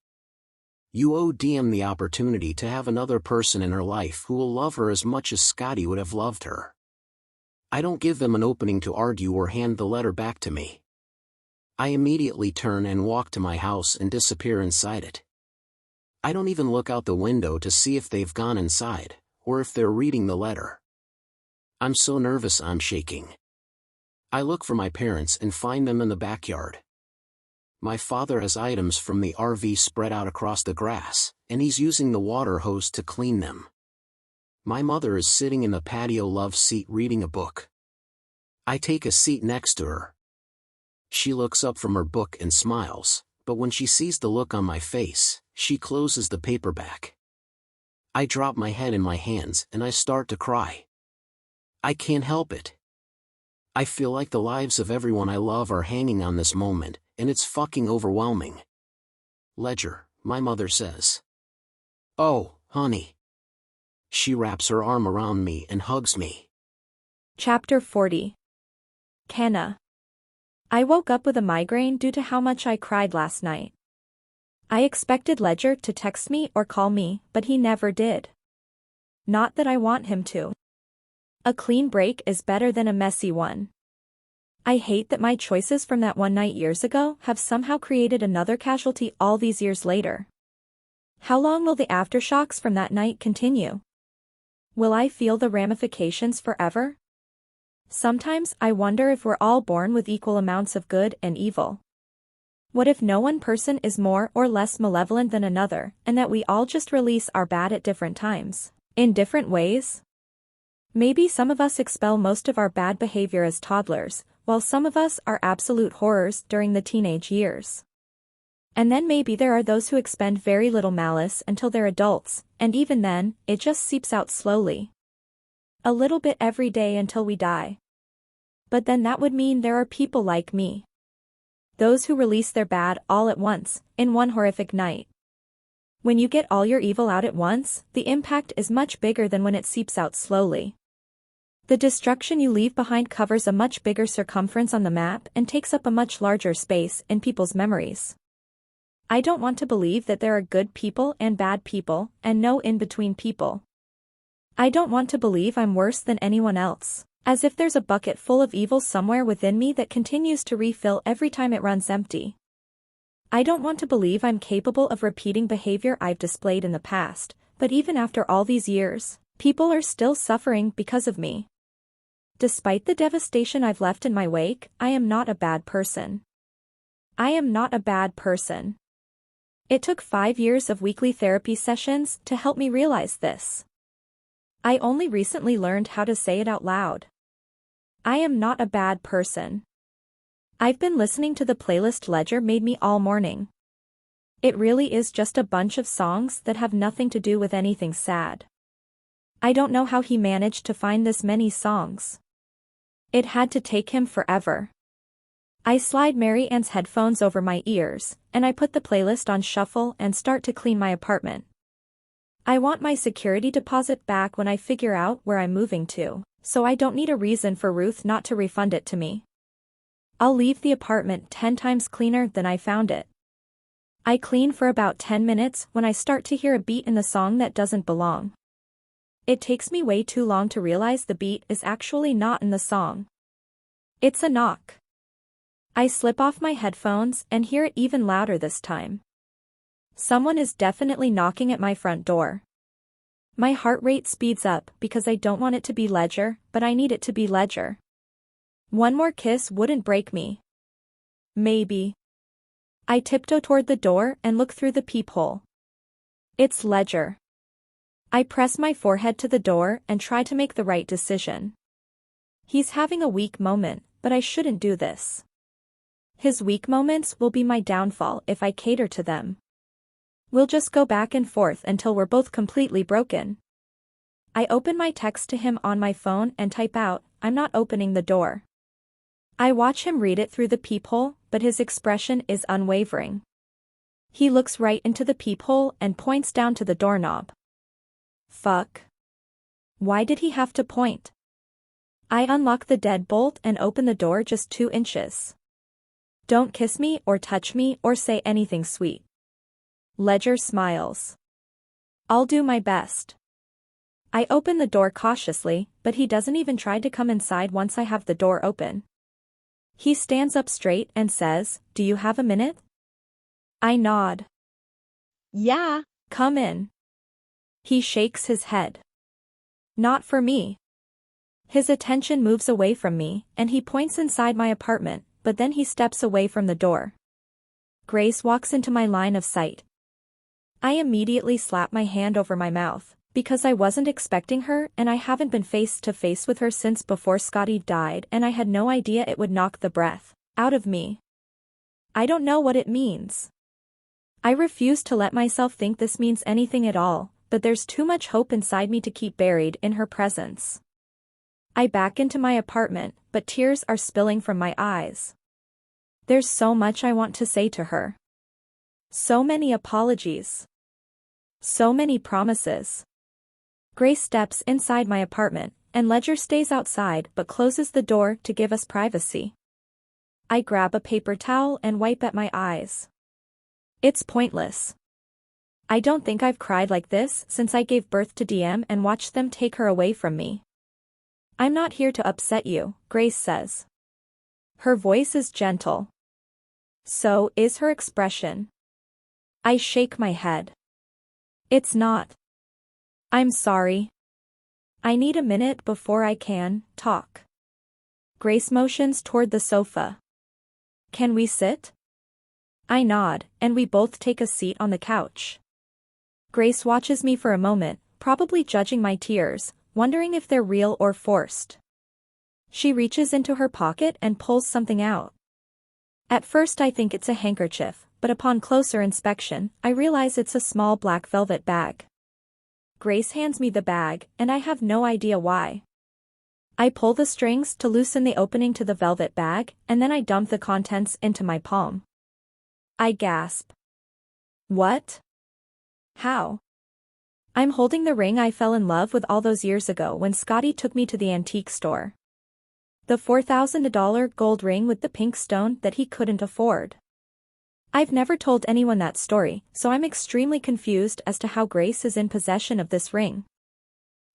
You owe DM the opportunity to have another person in her life who will love her as much as Scotty would have loved her. I don't give them an opening to argue or hand the letter back to me. I immediately turn and walk to my house and disappear inside it. I don't even look out the window to see if they've gone inside, or if they're reading the letter. I'm so nervous I'm shaking. I look for my parents and find them in the backyard. My father has items from the RV spread out across the grass, and he's using the water hose to clean them. My mother is sitting in the patio love seat reading a book. I take a seat next to her. She looks up from her book and smiles, but when she sees the look on my face, she closes the paperback. I drop my head in my hands and I start to cry. I can't help it. I feel like the lives of everyone I love are hanging on this moment, and it's fucking overwhelming. Ledger, my mother says. Oh, honey. She wraps her arm around me and hugs me. Chapter 40. Kenna. I woke up with a migraine due to how much I cried last night. I expected Ledger to text me or call me, but he never did. Not that I want him to. A clean break is better than a messy one. I hate that my choices from that one night years ago have somehow created another casualty all these years later. How long will the aftershocks from that night continue? Will I feel the ramifications forever? Sometimes I wonder if we're all born with equal amounts of good and evil. What if no one person is more or less malevolent than another, and that we all just release our bad at different times, in different ways? Maybe some of us expel most of our bad behavior as toddlers, while some of us are absolute horrors during the teenage years. And then maybe there are those who expend very little malice until they're adults, and even then, it just seeps out slowly. A little bit every day until we die. But then that would mean there are people like me. Those who release their bad all at once, in one horrific night. When you get all your evil out at once, the impact is much bigger than when it seeps out slowly. The destruction you leave behind covers a much bigger circumference on the map and takes up a much larger space in people's memories. I don't want to believe that there are good people and bad people, and no in-between people. I don't want to believe I'm worse than anyone else, as if there's a bucket full of evil somewhere within me that continues to refill every time it runs empty. I don't want to believe I'm capable of repeating behavior I've displayed in the past, but even after all these years, people are still suffering because of me. Despite the devastation I've left in my wake, I am not a bad person. I am not a bad person. It took 5 years of weekly therapy sessions to help me realize this. I only recently learned how to say it out loud. I am not a bad person. I've been listening to the playlist Ledger made me all morning. It really is just a bunch of songs that have nothing to do with anything sad. I don't know how he managed to find this many songs. It had to take him forever. I slide Mary Ann's headphones over my ears, and I put the playlist on shuffle and start to clean my apartment. I want my security deposit back when I figure out where I'm moving to, so I don't need a reason for Ruth not to refund it to me. I'll leave the apartment 10 times cleaner than I found it. I clean for about 10 minutes when I start to hear a beat in the song that doesn't belong. It takes me way too long to realize the beat is actually not in the song. It's a knock. I slip off my headphones and hear it even louder this time. Someone is definitely knocking at my front door. My heart rate speeds up because I don't want it to be Ledger, but I need it to be Ledger. One more kiss wouldn't break me. Maybe. I tiptoe toward the door and look through the peephole. It's Ledger. I press my forehead to the door and try to make the right decision. He's having a weak moment, but I shouldn't do this. His weak moments will be my downfall if I cater to them. We'll just go back and forth until we're both completely broken. I open my text to him on my phone and type out, "I'm not opening the door." I watch him read it through the peephole, but his expression is unwavering. He looks right into the peephole and points down to the doorknob. Fuck. Why did he have to point? I unlock the deadbolt and open the door just 2 inches. Don't kiss me or touch me or say anything sweet. Ledger smiles. I'll do my best. I open the door cautiously, but he doesn't even try to come inside once I have the door open. He stands up straight and says, "Do you have a minute?" I nod. "Yeah, come in." He shakes his head. "Not for me." His attention moves away from me, and he points inside my apartment, but then he steps away from the door. Grace walks into my line of sight. I immediately slap my hand over my mouth, because I wasn't expecting her and I haven't been face to face with her since before Scotty died, and I had no idea it would knock the breath out of me. I don't know what it means. I refuse to let myself think this means anything at all, but there's too much hope inside me to keep buried in her presence. I back into my apartment, but tears are spilling from my eyes. There's so much I want to say to her. So many apologies. So many promises. Grace steps inside my apartment, and Ledger stays outside but closes the door to give us privacy. I grab a paper towel and wipe at my eyes. It's pointless. I don't think I've cried like this since I gave birth to DM and watched them take her away from me. I'm not here to upset you, Grace says. Her voice is gentle. So is her expression. I shake my head. It's not. I'm sorry. I need a minute before I can talk. Grace motions toward the sofa. Can we sit? I nod, and we both take a seat on the couch. Grace watches me for a moment, probably judging my tears, wondering if they're real or forced. She reaches into her pocket and pulls something out. At first I think it's a handkerchief, but upon closer inspection, I realize it's a small black velvet bag. Grace hands me the bag, and I have no idea why. I pull the strings to loosen the opening to the velvet bag, and then I dump the contents into my palm. I gasp. What? How? I'm holding the ring I fell in love with all those years ago when Scotty took me to the antique store. The $4,000 gold ring with the pink stone that he couldn't afford. I've never told anyone that story, so I'm extremely confused as to how Grace is in possession of this ring.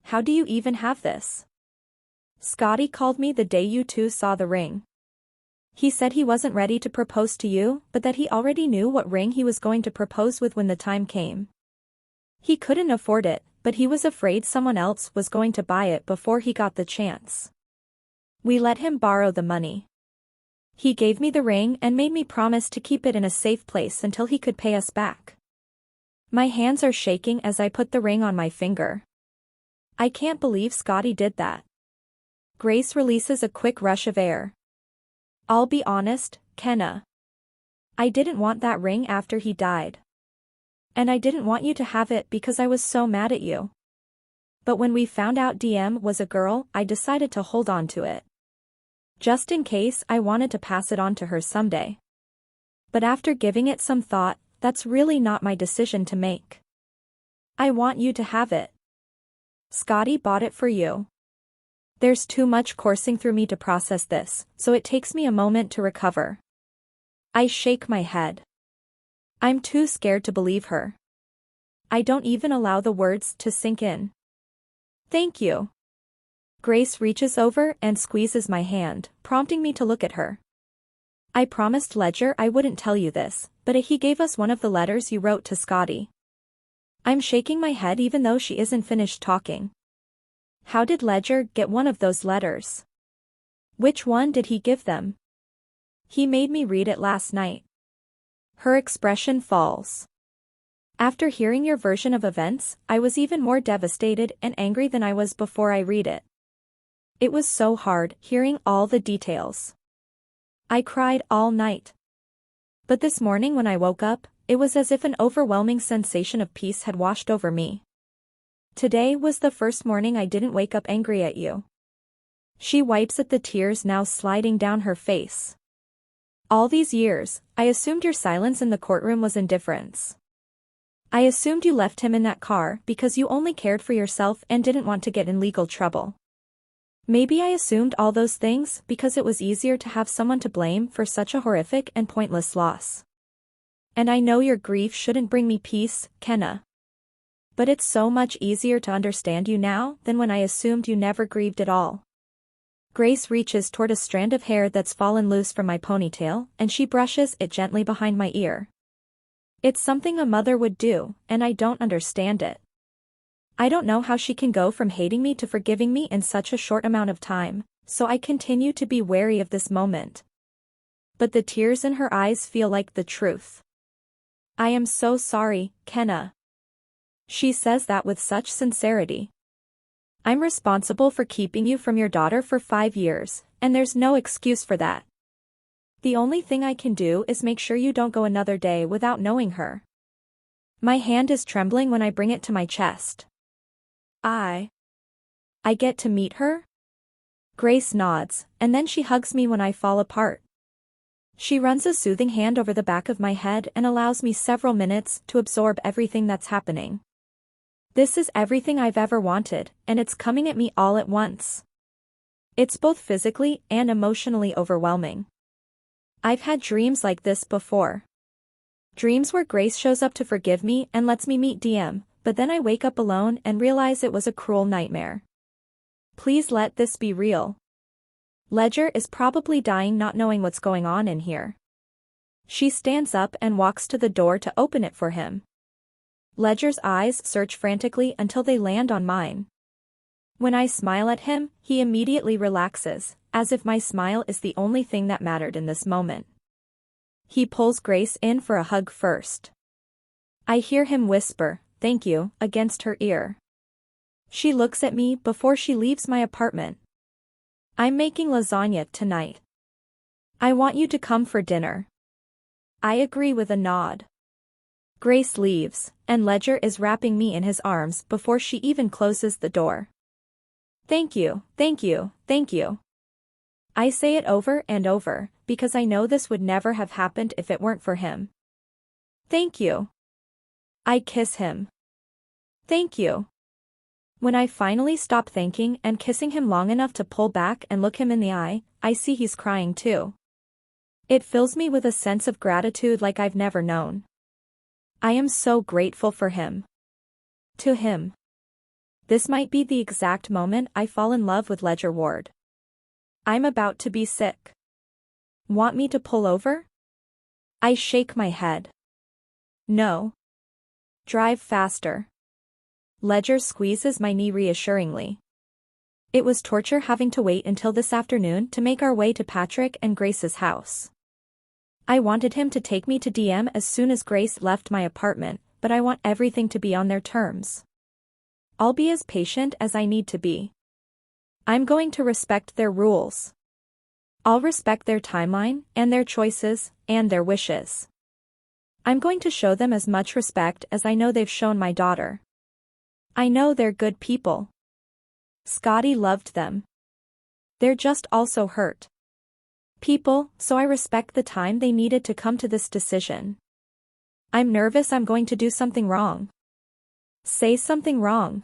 How do you even have this? Scotty called me the day you two saw the ring. He said he wasn't ready to propose to you, but that he already knew what ring he was going to propose with when the time came. He couldn't afford it, but he was afraid someone else was going to buy it before he got the chance. We let him borrow the money. He gave me the ring and made me promise to keep it in a safe place until he could pay us back. My hands are shaking as I put the ring on my finger. I can't believe Scotty did that. Grace releases a quick rush of air. I'll be honest, Kenna. I didn't want that ring after he died. And I didn't want you to have it because I was so mad at you. But when we found out DM was a girl, I decided to hold on to it. Just in case I wanted to pass it on to her someday. But after giving it some thought, that's really not my decision to make. I want you to have it. Scotty bought it for you. There's too much coursing through me to process this, so it takes me a moment to recover. I shake my head. I'm too scared to believe her. I don't even allow the words to sink in. Thank you. Grace reaches over and squeezes my hand, prompting me to look at her. I promised Ledger I wouldn't tell you this, but he gave us one of the letters you wrote to Scotty. I'm shaking my head even though she isn't finished talking. How did Ledger get one of those letters? Which one did he give them? He made me read it last night. Her expression falls. After hearing your version of events, I was even more devastated and angry than I was before I read it. It was so hard, hearing all the details. I cried all night. But this morning when I woke up, it was as if an overwhelming sensation of peace had washed over me. Today was the first morning I didn't wake up angry at you. She wipes at the tears now sliding down her face. All these years, I assumed your silence in the courtroom was indifference. I assumed you left him in that car because you only cared for yourself and didn't want to get in legal trouble. Maybe I assumed all those things because it was easier to have someone to blame for such a horrific and pointless loss. And I know your grief shouldn't bring me peace, Kenna. But it's so much easier to understand you now than when I assumed you never grieved at all. Grace reaches toward a strand of hair that's fallen loose from my ponytail, and she brushes it gently behind my ear. It's something a mother would do, and I don't understand it. I don't know how she can go from hating me to forgiving me in such a short amount of time, so I continue to be wary of this moment. But the tears in her eyes feel like the truth. I am so sorry, Kenna. She says that with such sincerity. I'm responsible for keeping you from your daughter for 5 years, and there's no excuse for that. The only thing I can do is make sure you don't go another day without knowing her. My hand is trembling when I bring it to my chest. I get to meet her? Grace nods, and then she hugs me when I fall apart. She runs a soothing hand over the back of my head and allows me several minutes to absorb everything that's happening. This is everything I've ever wanted, and it's coming at me all at once. It's both physically and emotionally overwhelming. I've had dreams like this before. Dreams where Grace shows up to forgive me and lets me meet DM, but then I wake up alone and realize it was a cruel nightmare. Please let this be real. Ledger is probably dying not knowing what's going on in here. She stands up and walks to the door to open it for him. Ledger's eyes search frantically until they land on mine. When I smile at him, he immediately relaxes, as if my smile is the only thing that mattered in this moment. He pulls Grace in for a hug first. I hear him whisper, "Thank you," against her ear. She looks at me before she leaves my apartment. I'm making lasagna tonight. I want you to come for dinner. I agree with a nod. Grace leaves, and Ledger is wrapping me in his arms before she even closes the door. Thank you, thank you, thank you. I say it over and over, because I know this would never have happened if it weren't for him. Thank you. I kiss him. Thank you. When I finally stop thanking and kissing him long enough to pull back and look him in the eye, I see he's crying too. It fills me with a sense of gratitude like I've never known. I am so grateful for him. To him. This might be the exact moment I fall in love with Ledger Ward. I'm about to be sick. Want me to pull over? I shake my head. No. Drive faster. Ledger squeezes my knee reassuringly. It was torture having to wait until this afternoon to make our way to Patrick and Grace's house. I wanted him to take me to DM as soon as Grace left my apartment, but I want everything to be on their terms. I'll be as patient as I need to be. I'm going to respect their rules. I'll respect their timeline, and their choices, and their wishes. I'm going to show them as much respect as I know they've shown my daughter. I know they're good people. Scotty loved them. They're just also hurt people, so I respect the time they needed to come to this decision. I'm nervous I'm going to do something wrong. Say something wrong.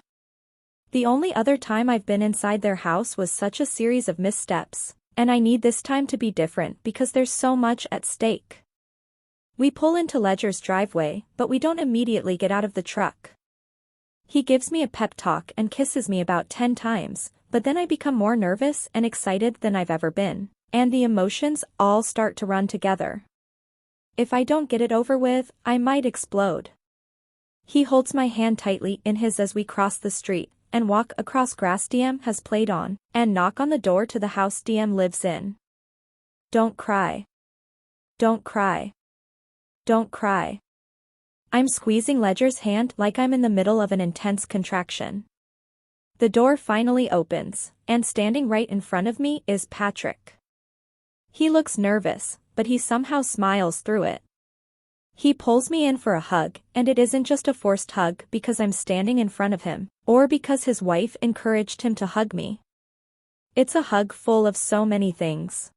The only other time I've been inside their house was such a series of missteps, and I need this time to be different because there's so much at stake. We pull into Ledger's driveway, but we don't immediately get out of the truck. He gives me a pep talk and kisses me about 10 times, but then I become more nervous and excited than I've ever been, and the emotions all start to run together. If I don't get it over with, I might explode. He holds my hand tightly in his as we cross the street, and walk across grass DM has played on, and knock on the door to the house DM lives in. Don't cry. Don't cry. Don't cry. I'm squeezing Ledger's hand like I'm in the middle of an intense contraction. The door finally opens, and standing right in front of me is Patrick. He looks nervous, but he somehow smiles through it. He pulls me in for a hug, and it isn't just a forced hug because I'm standing in front of him, or because his wife encouraged him to hug me. It's a hug full of so many things.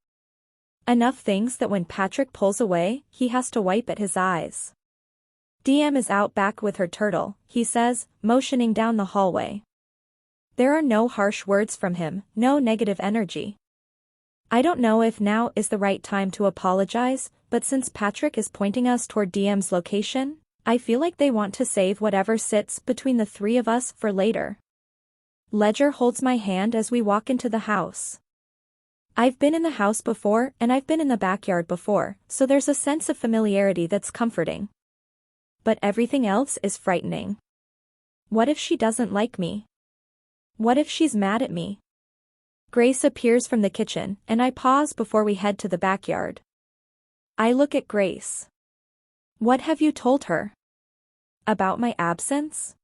Enough things that when Patrick pulls away, he has to wipe at his eyes. DM is out back with her turtle, he says, motioning down the hallway. There are no harsh words from him, no negative energy. I don't know if now is the right time to apologize, but since Patrick is pointing us toward DM's location, I feel like they want to save whatever sits between the three of us for later. Ledger holds my hand as we walk into the house. I've been in the house before and I've been in the backyard before, so there's a sense of familiarity that's comforting. But everything else is frightening. What if she doesn't like me? What if she's mad at me? Grace appears from the kitchen, and I pause before we head to the backyard. I look at Grace. What have you told her? About my absence?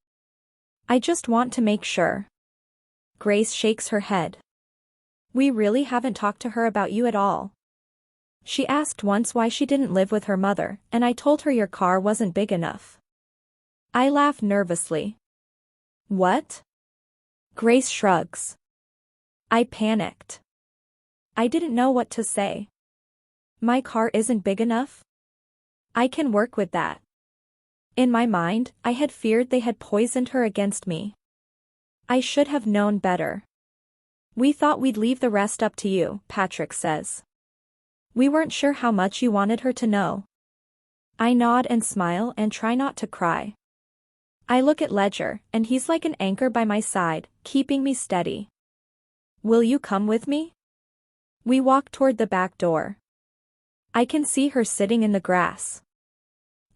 I just want to make sure. Grace shakes her head. We really haven't talked to her about you at all. She asked once why she didn't live with her mother, and I told her your car wasn't big enough. I laugh nervously. What? Grace shrugs. I panicked. I didn't know what to say. My car isn't big enough? I can work with that. In my mind, I had feared they had poisoned her against me. I should have known better. We thought we'd leave the rest up to you, Patrick says. We weren't sure how much you wanted her to know. I nod and smile and try not to cry. I look at Ledger, and he's like an anchor by my side, keeping me steady. Will you come with me? We walk toward the back door. I can see her sitting in the grass.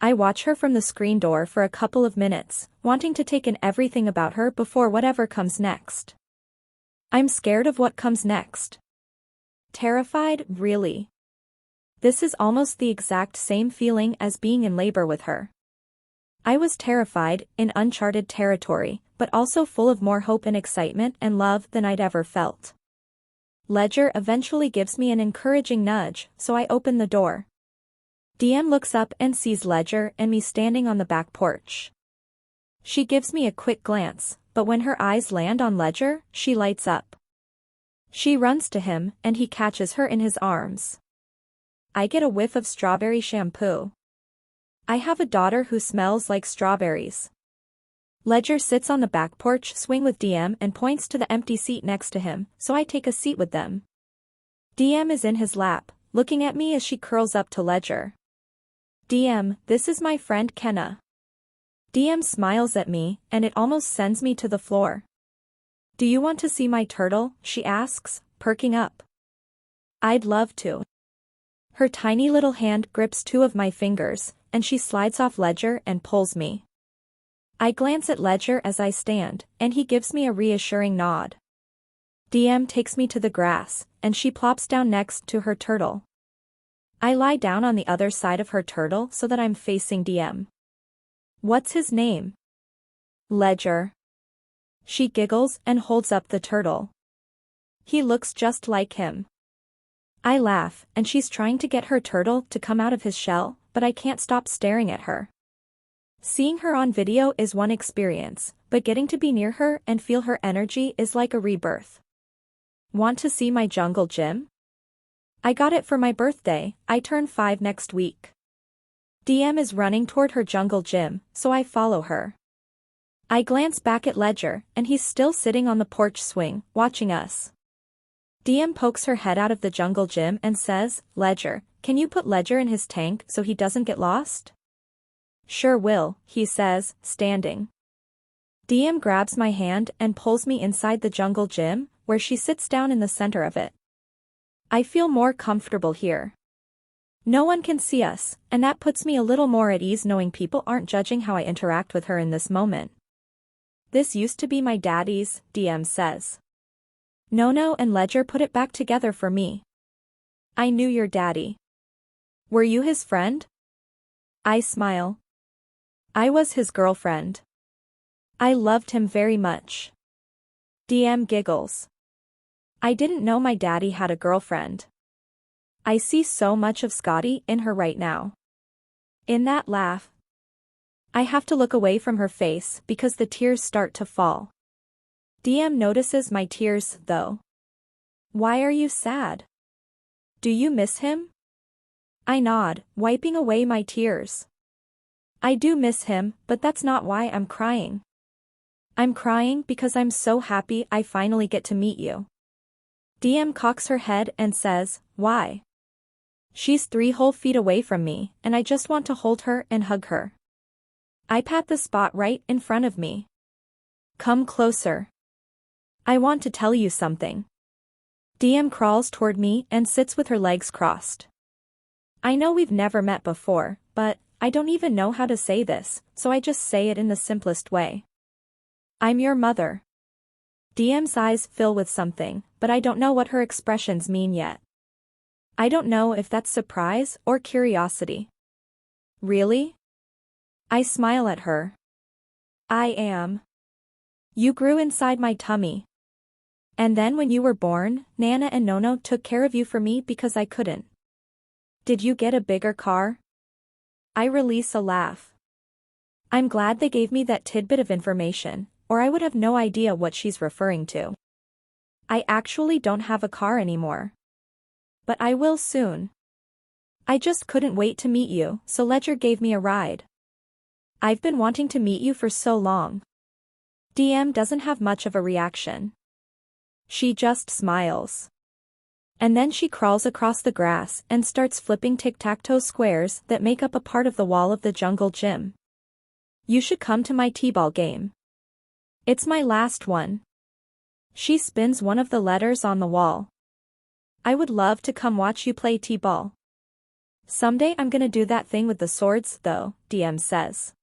I watch her from the screen door for a couple of minutes, wanting to take in everything about her before whatever comes next. I'm scared of what comes next. Terrified, really. This is almost the exact same feeling as being in labor with her. I was terrified, in uncharted territory, but also full of more hope and excitement and love than I'd ever felt. Ledger eventually gives me an encouraging nudge, so I open the door. DM looks up and sees Ledger and me standing on the back porch. She gives me a quick glance, but when her eyes land on Ledger, she lights up. She runs to him, and he catches her in his arms. I get a whiff of strawberry shampoo. I have a daughter who smells like strawberries. Ledger sits on the back porch swing with DM and points to the empty seat next to him, so I take a seat with them. DM is in his lap, looking at me as she curls up to Ledger. DM, this is my friend Kenna. DM smiles at me, and it almost sends me to the floor. Do you want to see my turtle? She asks, perking up. I'd love to. Her tiny little hand grips two of my fingers, and she slides off Ledger and pulls me. I glance at Ledger as I stand, and he gives me a reassuring nod. DM takes me to the grass, and she plops down next to her turtle. I lie down on the other side of her turtle so that I'm facing DM. What's his name? Ledger. She giggles and holds up the turtle. He looks just like him. I laugh, and she's trying to get her turtle to come out of his shell, but I can't stop staring at her. Seeing her on video is one experience, but getting to be near her and feel her energy is like a rebirth. Want to see my jungle gym? I got it for my birthday. I turn 5 next week. DM is running toward her jungle gym, so I follow her. I glance back at Ledger, and he's still sitting on the porch swing, watching us. DM pokes her head out of the jungle gym and says, Ledger, can you put Ledger in his tank so he doesn't get lost? Sure will, he says, standing. DM grabs my hand and pulls me inside the jungle gym, where she sits down in the center of it. I feel more comfortable here. No one can see us, and that puts me a little more at ease knowing people aren't judging how I interact with her in this moment. This used to be my daddy's, DM says. Nono and Ledger put it back together for me. I knew your daddy. Were you his friend? I smile. I was his girlfriend. I loved him very much. DM giggles. I didn't know my daddy had a girlfriend. I see so much of Scotty in her right now. In that laugh. I have to look away from her face because the tears start to fall. DM notices my tears, though. Why are you sad? Do you miss him? I nod, wiping away my tears. I do miss him, but that's not why I'm crying. I'm crying because I'm so happy I finally get to meet you. DM cocks her head and says, why? She's 3 whole feet away from me, and I just want to hold her and hug her. I pat the spot right in front of me. Come closer. I want to tell you something. DM crawls toward me and sits with her legs crossed. I know we've never met before, but I don't even know how to say this, so I just say it in the simplest way. I'm your mother. DM's eyes fill with something, but I don't know what her expressions mean yet. I don't know if that's surprise or curiosity. Really? I smile at her. I am. You grew inside my tummy. And then when you were born, Nana and Nono took care of you for me because I couldn't. Did you get a bigger car? I release a laugh. I'm glad they gave me that tidbit of information, or I would have no idea what she's referring to. I actually don't have a car anymore. But I will soon. I just couldn't wait to meet you, so Ledger gave me a ride. I've been wanting to meet you for so long. DM doesn't have much of a reaction. She just smiles. And then she crawls across the grass and starts flipping tic-tac-toe squares that make up a part of the wall of the jungle gym. You should come to my t-ball game. It's my last one. She spins one of the letters on the wall. I would love to come watch you play t-ball. Someday I'm gonna do that thing with the swords, though, DM says.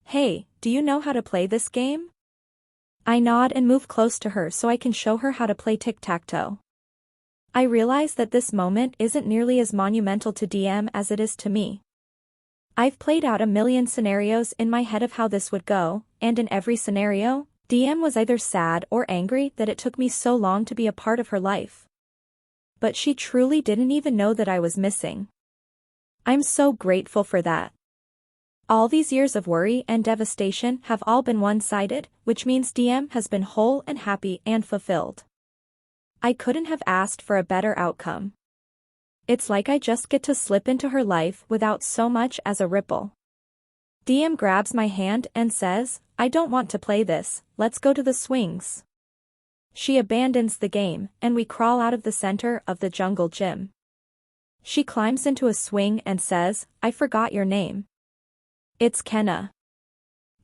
Hey, do you know how to play this game? I nod and move close to her so I can show her how to play tic-tac-toe. I realize that this moment isn't nearly as monumental to DM as it is to me. I've played out a million scenarios in my head of how this would go, and in every scenario, DM was either sad or angry that it took me so long to be a part of her life. But she truly didn't even know that I was missing. I'm so grateful for that. All these years of worry and devastation have all been one-sided, which means DM has been whole and happy and fulfilled. I couldn't have asked for a better outcome. It's like I just get to slip into her life without so much as a ripple. DM grabs my hand and says, I don't want to play this, let's go to the swings. She abandons the game, and we crawl out of the center of the jungle gym. She climbs into a swing and says, I forgot your name. It's Kenna.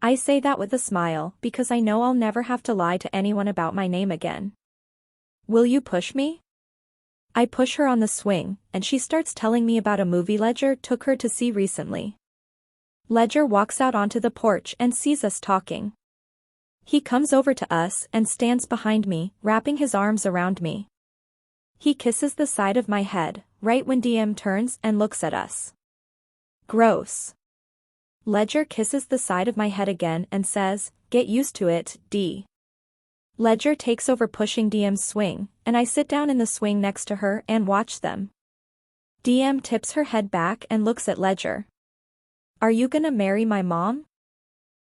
I say that with a smile because I know I'll never have to lie to anyone about my name again. Will you push me? I push her on the swing, and she starts telling me about a movie Ledger took her to see recently. Ledger walks out onto the porch and sees us talking. He comes over to us and stands behind me, wrapping his arms around me. He kisses the side of my head, right when DM turns and looks at us. Gross. Ledger kisses the side of my head again and says, "Get used to it, D." Ledger takes over pushing DM's swing, and I sit down in the swing next to her and watch them. DM tips her head back and looks at Ledger. "Are you gonna marry my mom?"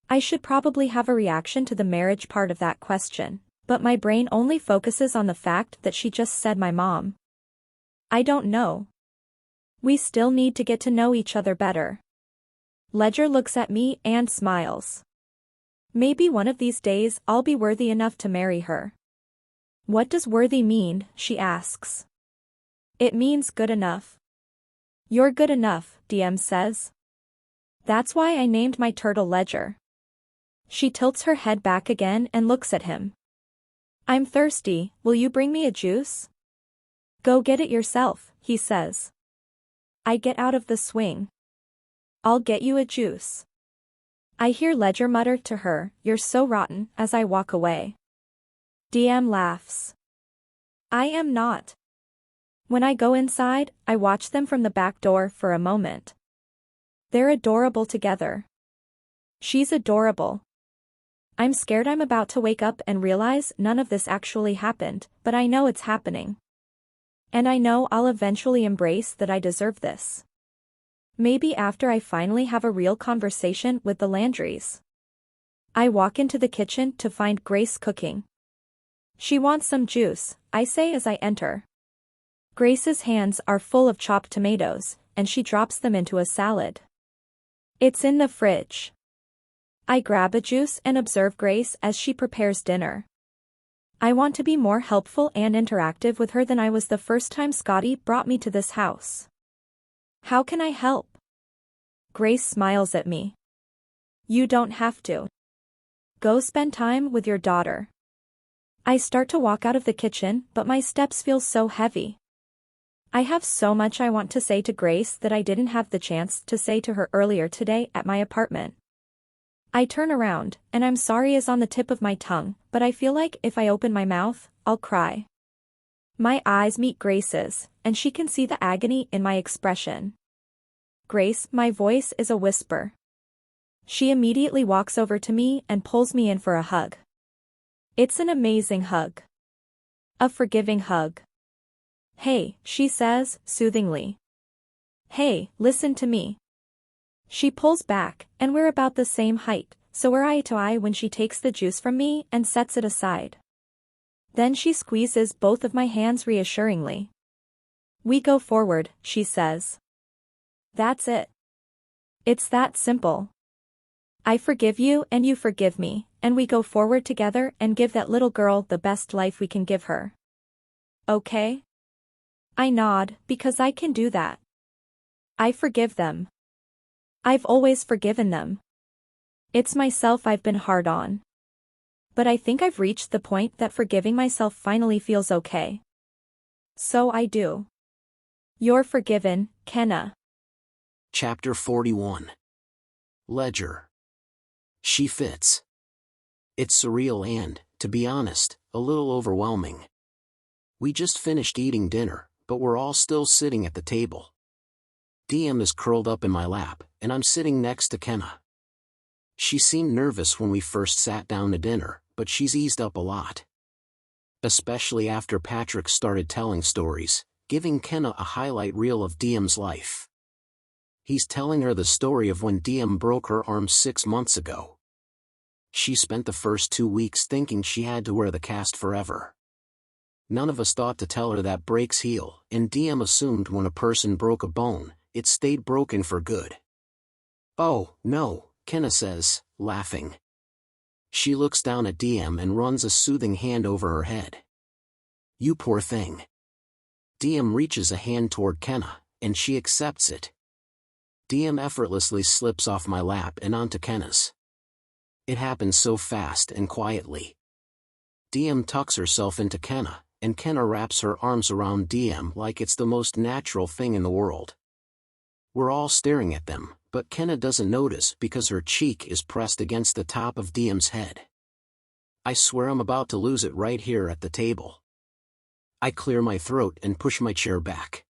I should probably have a reaction to the marriage part of that question, but my brain only focuses on the fact that she just said my mom. I don't know. We still need to get to know each other better. Ledger looks at me and smiles. Maybe one of these days I'll be worthy enough to marry her. "What does worthy mean?" she asks. "It means good enough." "You're good enough," DM says. "That's why I named my turtle Ledger." She tilts her head back again and looks at him. "I'm thirsty, will you bring me a juice?" "Go get it yourself," he says. I get out of the swing. "I'll get you a juice." I hear Ledger mutter to her, "You're so rotten," as I walk away. DM laughs. I am not. When I go inside, I watch them from the back door for a moment. They're adorable together. She's adorable. I'm scared I'm about to wake up and realize none of this actually happened, but I know it's happening. And I know I'll eventually embrace that I deserve this. Maybe after I finally have a real conversation with the Landrys. I walk into the kitchen to find Grace cooking. "She wants some juice," I say as I enter. Grace's hands are full of chopped tomatoes, and she drops them into a salad. "It's in the fridge." I grab a juice and observe Grace as she prepares dinner. I want to be more helpful and interactive with her than I was the first time Scotty brought me to this house. "How can I help?" Grace smiles at me. "You don't have to. Go spend time with your daughter." I start to walk out of the kitchen, but my steps feel so heavy. I have so much I want to say to Grace that I didn't have the chance to say to her earlier today at my apartment. I turn around, and I'm sorry is on the tip of my tongue, but I feel like if I open my mouth, I'll cry. My eyes meet Grace's, and she can see the agony in my expression. "Grace," my voice is a whisper. She immediately walks over to me and pulls me in for a hug. It's an amazing hug. A forgiving hug. "Hey," she says, soothingly. "Hey, listen to me." She pulls back, and we're about the same height, so we're eye to eye when she takes the juice from me and sets it aside. Then she squeezes both of my hands reassuringly. "We go forward," she says. That's it. It's that simple. I forgive you and you forgive me, and we go forward together and give that little girl the best life we can give her. Okay? I nod, because I can do that. I forgive them. I've always forgiven them. It's myself I've been hard on. But I think I've reached the point that forgiving myself finally feels okay. So I do. You're forgiven, Kenna. Chapter 41. Ledger. She fits. It's surreal and, to be honest, a little overwhelming. We just finished eating dinner, but we're all still sitting at the table. DM is curled up in my lap, and I'm sitting next to Kenna. She seemed nervous when we first sat down to dinner, but she's eased up a lot. Especially after Patrick started telling stories, giving Kenna a highlight reel of DM's life. He's telling her the story of when DM broke her arm 6 months ago. She spent the first 2 weeks thinking she had to wear the cast forever. None of us thought to tell her that breaks heal, and DM assumed when a person broke a bone, it stayed broken for good. Oh, no, Kenna says, laughing. She looks down at DM and runs a soothing hand over her head. You poor thing. DM reaches a hand toward Kenna, and she accepts it. DM effortlessly slips off my lap and onto Kenna's. It happens so fast and quietly. DM tucks herself into Kenna, and Kenna wraps her arms around DM like it's the most natural thing in the world. We're all staring at them, but Kenna doesn't notice because her cheek is pressed against the top of DM's head. I swear I'm about to lose it right here at the table. I clear my throat and push my chair back.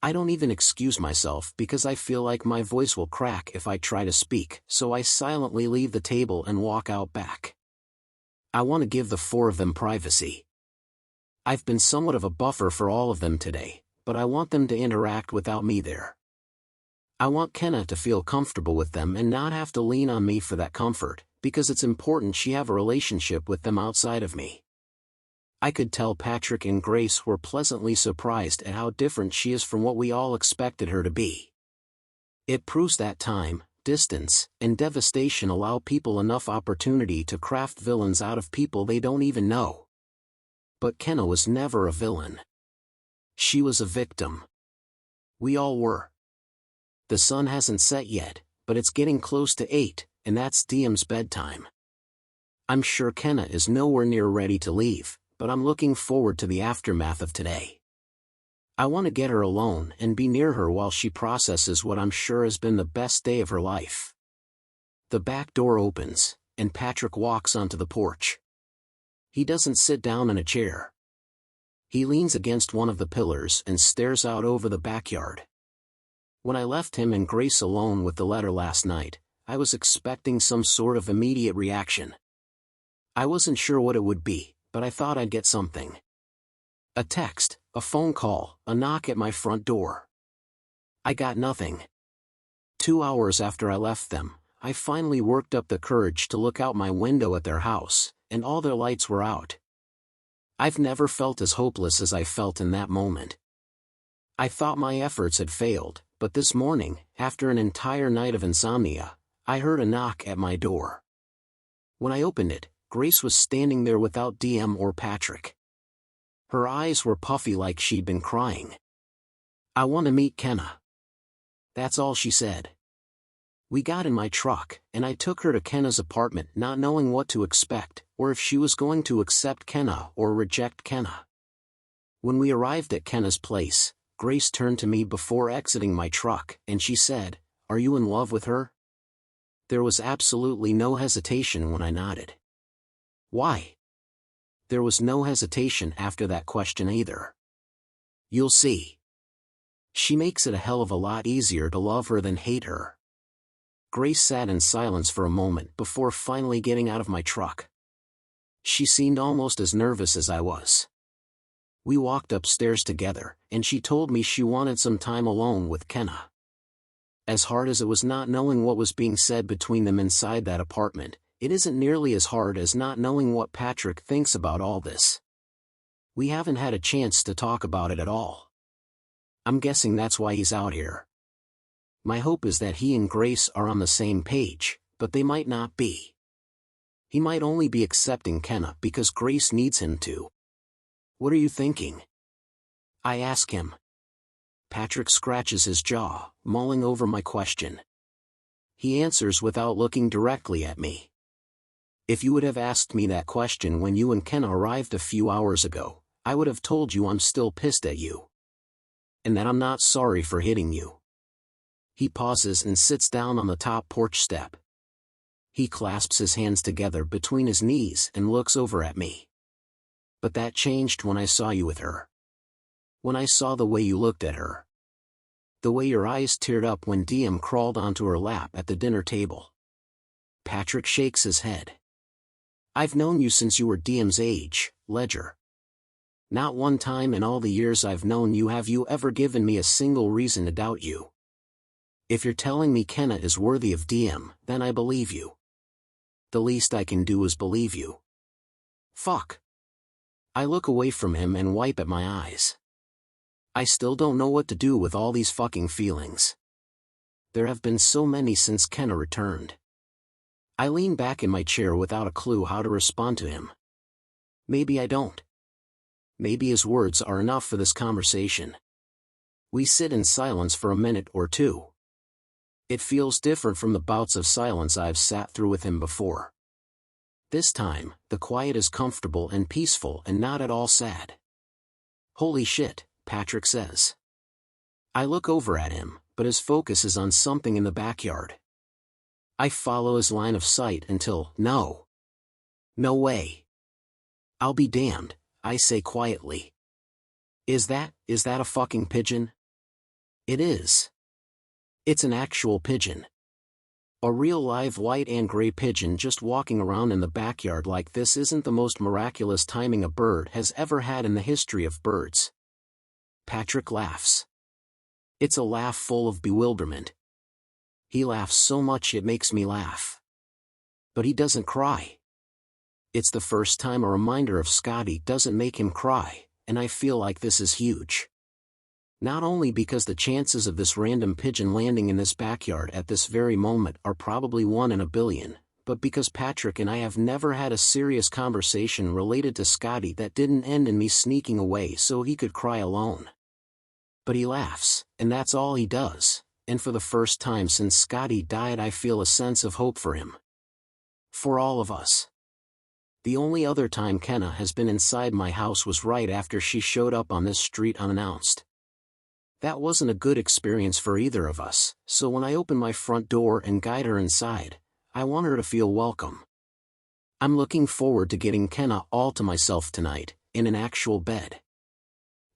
I don't even excuse myself because I feel like my voice will crack if I try to speak, so I silently leave the table and walk out back. I want to give the four of them privacy. I've been somewhat of a buffer for all of them today, but I want them to interact without me there. I want Kenna to feel comfortable with them and not have to lean on me for that comfort, because it's important she have a relationship with them outside of me. I could tell Patrick and Grace were pleasantly surprised at how different she is from what we all expected her to be. It proves that time, distance, and devastation allow people enough opportunity to craft villains out of people they don't even know. But Kenna was never a villain. She was a victim. We all were. The sun hasn't set yet, but it's getting close to 8, and that's DM's bedtime. I'm sure Kenna is nowhere near ready to leave, but I'm looking forward to the aftermath of today. I want to get her alone and be near her while she processes what I'm sure has been the best day of her life. The back door opens, and Patrick walks onto the porch. He doesn't sit down in a chair. He leans against one of the pillars and stares out over the backyard. When I left him and Grace alone with the letter last night, I was expecting some sort of immediate reaction. I wasn't sure what it would be, but I thought I'd get something. A text, a phone call, a knock at my front door. I got nothing. 2 hours after I left them, I finally worked up the courage to look out my window at their house, and all their lights were out. I've never felt as hopeless as I felt in that moment. I thought my efforts had failed, but this morning, after an entire night of insomnia, I heard a knock at my door. When I opened it, Grace was standing there without DM or Patrick. Her eyes were puffy like she'd been crying. "I want to meet Kenna." That's all she said. We got in my truck, and I took her to Kenna's apartment not knowing what to expect, or if she was going to accept Kenna or reject Kenna. When we arrived at Kenna's place, Grace turned to me before exiting my truck, and she said, "Are you in love with her?" There was absolutely no hesitation when I nodded. Why? There was no hesitation after that question either. You'll see. She makes it a hell of a lot easier to love her than hate her. Grace sat in silence for a moment before finally getting out of my truck. She seemed almost as nervous as I was. We walked upstairs together, and she told me she wanted some time alone with Kenna. As hard as it was not knowing what was being said between them inside that apartment, it isn't nearly as hard as not knowing what Patrick thinks about all this. We haven't had a chance to talk about it at all. I'm guessing that's why he's out here. My hope is that he and Grace are on the same page, but they might not be. He might only be accepting Kenna because Grace needs him to. What are you thinking? I ask him. Patrick scratches his jaw, mulling over my question. He answers without looking directly at me. If you would have asked me that question when you and Kenna arrived a few hours ago, I would have told you I'm still pissed at you. And that I'm not sorry for hitting you. He pauses and sits down on the top porch step. He clasps his hands together between his knees and looks over at me. But that changed when I saw you with her. When I saw the way you looked at her. The way your eyes teared up when DM crawled onto her lap at the dinner table. Patrick shakes his head. I've known you since you were DM's age, Ledger. Not one time in all the years I've known you have you ever given me a single reason to doubt you. If you're telling me Kenna is worthy of DM, then I believe you. The least I can do is believe you. Fuck. I look away from him and wipe at my eyes. I still don't know what to do with all these fucking feelings. There have been so many since Kenna returned. I lean back in my chair without a clue how to respond to him. Maybe I don't. Maybe his words are enough for this conversation. We sit in silence for a minute or two. It feels different from the bouts of silence I've sat through with him before. This time, the quiet is comfortable and peaceful and not at all sad. "Holy shit," Patrick says. I look over at him, but his focus is on something in the backyard. I follow his line of sight until, "No. No way. I'll be damned," I say quietly. Is that a fucking pigeon?" "It is. It's an actual pigeon. A real live white and gray pigeon just walking around in the backyard like this isn't the most miraculous timing a bird has ever had in the history of birds." Patrick laughs. It's a laugh full of bewilderment. He laughs so much it makes me laugh. But he doesn't cry. It's the first time a reminder of Scotty doesn't make him cry, and I feel like this is huge. Not only because the chances of this random pigeon landing in this backyard at this very moment are probably 1 in a billion, but because Patrick and I have never had a serious conversation related to Scotty that didn't end in me sneaking away so he could cry alone. But he laughs, and that's all he does, and for the first time since Scotty died I feel a sense of hope for him. For all of us. The only other time Kenna has been inside my house was right after she showed up on this street unannounced. That wasn't a good experience for either of us, so when I open my front door and guide her inside, I want her to feel welcome. I'm looking forward to getting Kenna all to myself tonight, in an actual bed.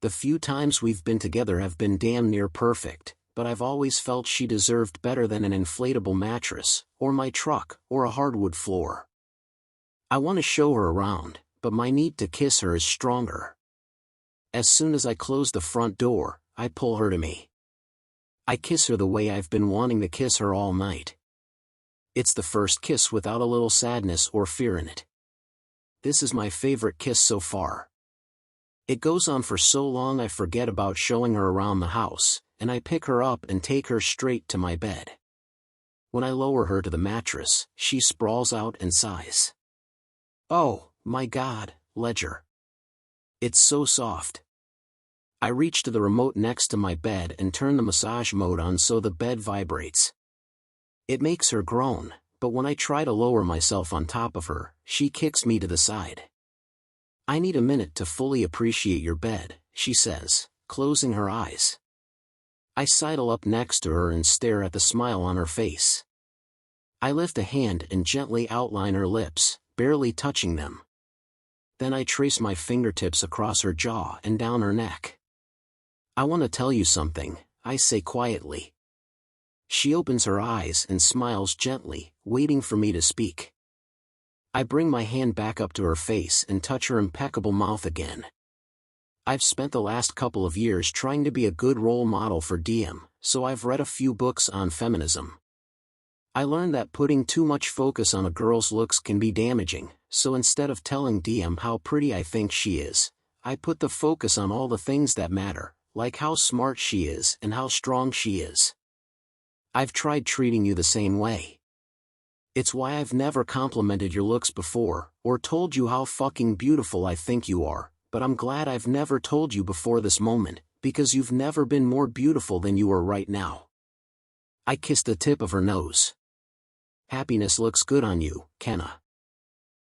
The few times we've been together have been damn near perfect, but I've always felt she deserved better than an inflatable mattress, or my truck, or a hardwood floor. I want to show her around, but my need to kiss her is stronger. As soon as I close the front door, I pull her to me. I kiss her the way I've been wanting to kiss her all night. It's the first kiss without a little sadness or fear in it. This is my favorite kiss so far. It goes on for so long I forget about showing her around the house, and I pick her up and take her straight to my bed. When I lower her to the mattress, she sprawls out and sighs. "Oh, my God, Ledger. It's so soft." I reach to the remote next to my bed and turn the massage mode on so the bed vibrates. It makes her groan, but when I try to lower myself on top of her, she kicks me to the side. "I need a minute to fully appreciate your bed," she says, closing her eyes. I sidle up next to her and stare at the smile on her face. I lift a hand and gently outline her lips, barely touching them. Then I trace my fingertips across her jaw and down her neck. "I want to tell you something," I say quietly. She opens her eyes and smiles gently, waiting for me to speak. I bring my hand back up to her face and touch her impeccable mouth again. I've spent the last couple of years trying to be a good role model for DM, so I've read a few books on feminism. I learned that putting too much focus on a girl's looks can be damaging, so instead of telling DM how pretty I think she is, I put the focus on all the things that matter, like how smart she is and how strong she is. I've tried treating you the same way. It's why I've never complimented your looks before, or told you how fucking beautiful I think you are, but I'm glad I've never told you before this moment, because you've never been more beautiful than you are right now. I kiss the tip of her nose. "Happiness looks good on you, Kenna."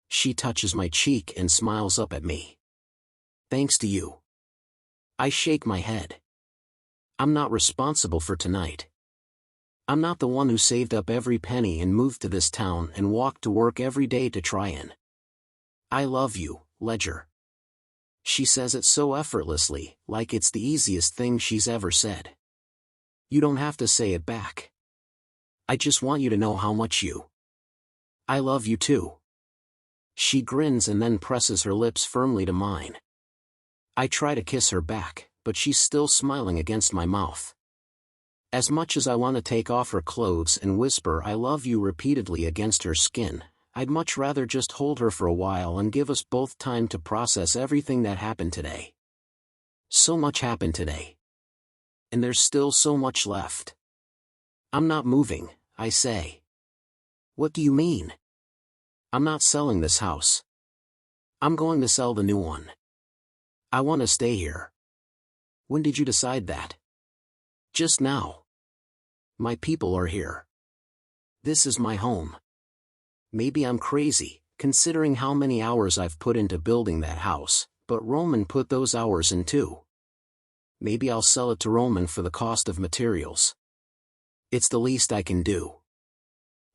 She touches my cheek and smiles up at me. "Thanks to you." I shake my head. I'm not responsible for tonight. I'm not the one who saved up every penny and moved to this town and walked to work every day to try and. "I love you, Ledger." She says it so effortlessly, like it's the easiest thing she's ever said. You don't have to say it back. I just want you to know how much you. I love you too. She grins and then presses her lips firmly to mine. I try to kiss her back, but she's still smiling against my mouth. As much as I want to take off her clothes and whisper "I love you" repeatedly against her skin, I'd much rather just hold her for a while and give us both time to process everything that happened today. So much happened today. And there's still so much left. "I'm not moving," I say. "What do you mean?" "I'm not selling this house. I'm going to sell the new one. I want to stay here." "When did you decide that?" "Just now. My people are here. This is my home. Maybe I'm crazy, considering how many hours I've put into building that house, but Roman put those hours in too. Maybe I'll sell it to Roman for the cost of materials. It's the least I can do.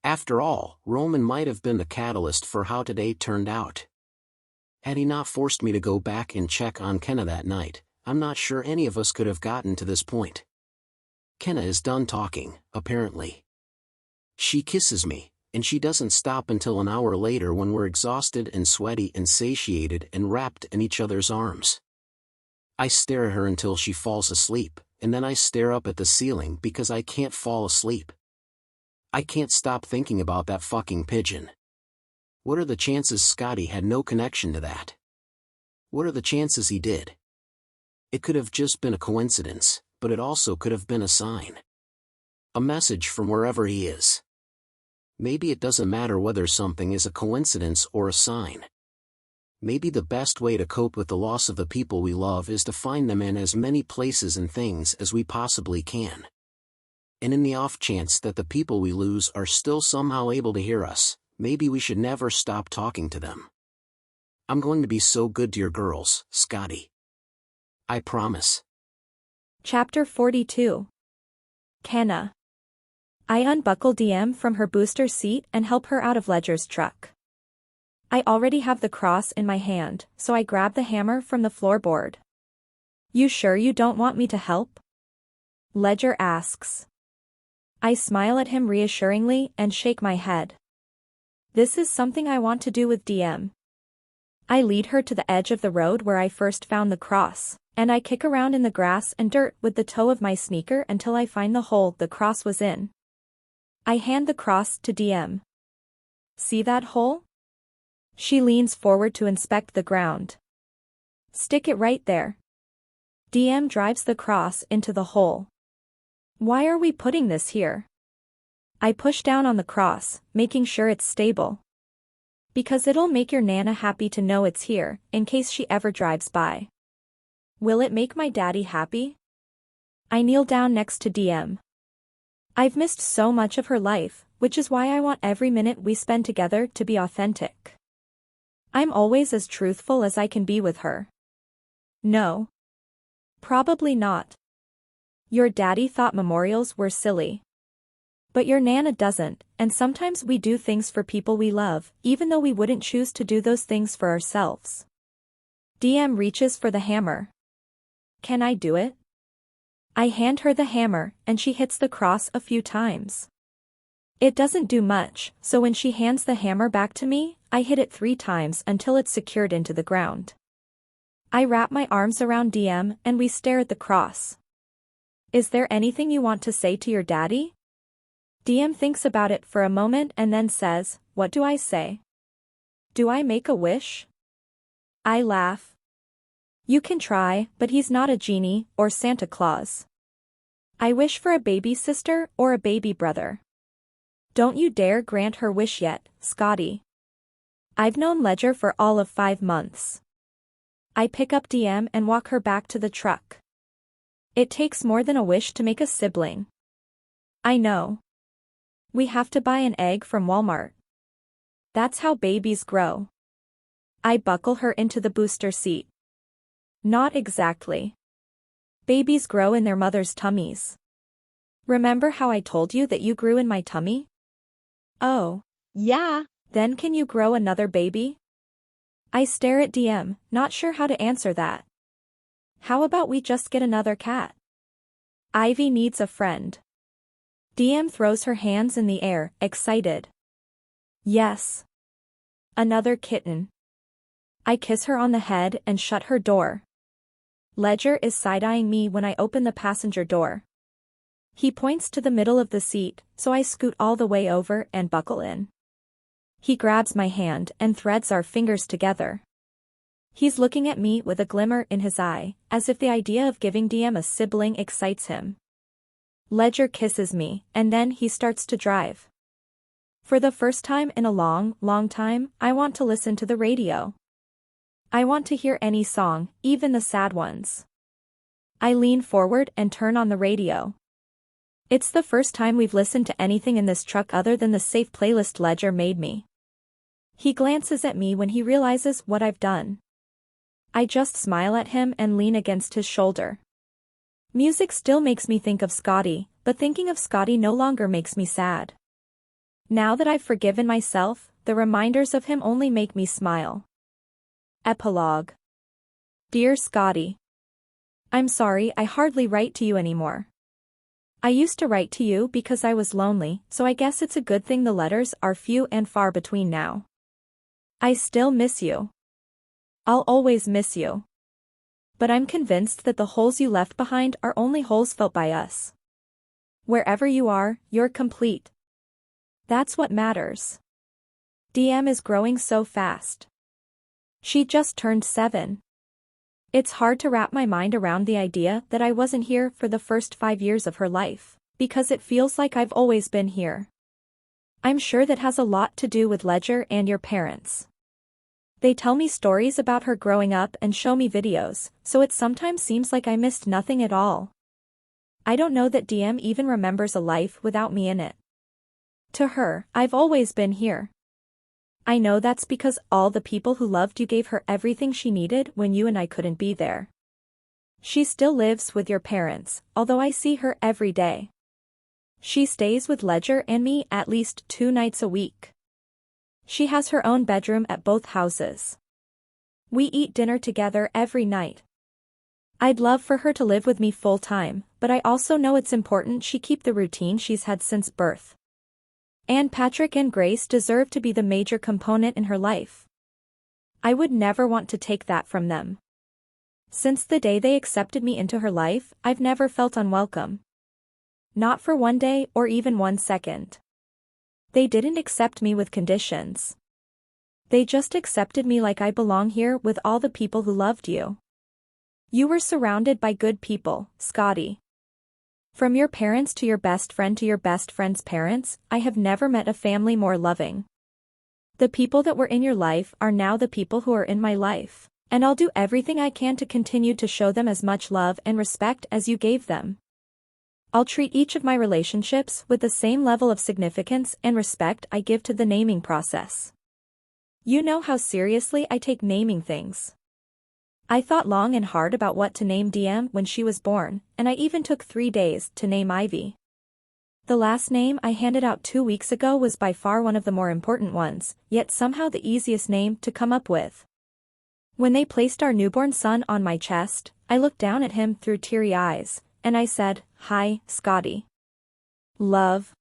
After all, Roman might have been the catalyst for how today turned out. Had he not forced me to go back and check on Kenna that night, I'm not sure any of us could have gotten to this point. Kenna is done talking, apparently. She kisses me, and she doesn't stop until an hour later when we're exhausted and sweaty and satiated and wrapped in each other's arms. I stare at her until she falls asleep, and then I stare up at the ceiling because I can't fall asleep. I can't stop thinking about that fucking pigeon. What are the chances Scotty had no connection to that? What are the chances he did? It could have just been a coincidence, but it also could have been a sign. A message from wherever he is. Maybe it doesn't matter whether something is a coincidence or a sign. Maybe the best way to cope with the loss of the people we love is to find them in as many places and things as we possibly can. And in the off chance that the people we lose are still somehow able to hear us, maybe we should never stop talking to them. I'm going to be so good to your girls, Scotty. I promise. Chapter 42. Kenna. I unbuckle DM from her booster seat and help her out of Ledger's truck. I already have the cross in my hand, so I grab the hammer from the floorboard. You sure you don't want me to help? Ledger asks. I smile at him reassuringly and shake my head. This is something I want to do with DM. I lead her to the edge of the road where I first found the cross, and I kick around in the grass and dirt with the toe of my sneaker until I find the hole the cross was in. I hand the cross to DM. See that hole? She leans forward to inspect the ground. Stick it right there. DM drives the cross into the hole. Why are we putting this here? I push down on the cross, making sure it's stable. Because it'll make your Nana happy to know it's here, in case she ever drives by. Will it make my daddy happy? I kneel down next to DM. I've missed so much of her life, which is why I want every minute we spend together to be authentic. I'm always as truthful as I can be with her. No. Probably not. Your daddy thought memorials were silly. But your Nana doesn't, and sometimes we do things for people we love, even though we wouldn't choose to do those things for ourselves. DM reaches for the hammer. Can I do it? I hand her the hammer, and she hits the cross a few times. It doesn't do much, so when she hands the hammer back to me, I hit it 3 times until it's secured into the ground. I wrap my arms around DM and we stare at the cross. Is there anything you want to say to your daddy? DM thinks about it for a moment and then says, what do I say? Do I make a wish? I laugh. You can try, but he's not a genie or Santa Claus. I wish for a baby sister or a baby brother. Don't you dare grant her wish yet, Scotty. I've known Ledger for all of 5 months. I pick up DM and walk her back to the truck. It takes more than a wish to make a sibling. I know. We have to buy an egg from Walmart. That's how babies grow. I buckle her into the booster seat. Not exactly. Babies grow in their mother's tummies. Remember how I told you that you grew in my tummy? Oh, yeah. Then can you grow another baby? I stare at DM, not sure how to answer that. How about we just get another cat? Ivy needs a friend. DM throws her hands in the air, excited. Yes. Another kitten. I kiss her on the head and shut her door. Ledger is side-eyeing me when I open the passenger door. He points to the middle of the seat, so I scoot all the way over and buckle in. He grabs my hand and threads our fingers together. He's looking at me with a glimmer in his eye, as if the idea of giving DM a sibling excites him. Ledger kisses me, and then he starts to drive. For the first time in a long, long time, I want to listen to the radio. I want to hear any song, even the sad ones. I lean forward and turn on the radio. It's the first time we've listened to anything in this truck other than the safe playlist Ledger made me. He glances at me when he realizes what I've done. I just smile at him and lean against his shoulder. Music still makes me think of Scotty, but thinking of Scotty no longer makes me sad. Now that I've forgiven myself, the reminders of him only make me smile. Epilogue. Dear Scotty. I'm sorry I hardly write to you anymore. I used to write to you because I was lonely, so I guess it's a good thing the letters are few and far between now. I still miss you. I'll always miss you. But I'm convinced that the holes you left behind are only holes felt by us. Wherever you are, you're complete. That's what matters. DM is growing so fast. She just turned 7. It's hard to wrap my mind around the idea that I wasn't here for the first 5 years of her life, because it feels like I've always been here. I'm sure that has a lot to do with Ledger and your parents. They tell me stories about her growing up and show me videos, so it sometimes seems like I missed nothing at all. I don't know that DM even remembers a life without me in it. To her, I've always been here. I know that's because all the people who loved you gave her everything she needed when you and I couldn't be there. She still lives with your parents, although I see her every day. She stays with Ledger and me at least 2 nights a week. She has her own bedroom at both houses. We eat dinner together every night. I'd love for her to live with me full-time, but I also know it's important she keep the routine she's had since birth. And Patrick and Grace deserve to be the major component in her life. I would never want to take that from them. Since the day they accepted me into her life, I've never felt unwelcome. Not for one day or even 1 second. They didn't accept me with conditions. They just accepted me like I belong here with all the people who loved you. You were surrounded by good people, Scotty. From your parents to your best friend to your best friend's parents, I have never met a family more loving. The people that were in your life are now the people who are in my life, and I'll do everything I can to continue to show them as much love and respect as you gave them. I'll treat each of my relationships with the same level of significance and respect I give to the naming process. You know how seriously I take naming things. I thought long and hard about what to name DM when she was born, and I even took 3 days to name Ivy. The last name I handed out 2 weeks ago was by far one of the more important ones, yet somehow the easiest name to come up with. When they placed our newborn son on my chest, I looked down at him through teary eyes, and I said, "Hi, Scotty. Love."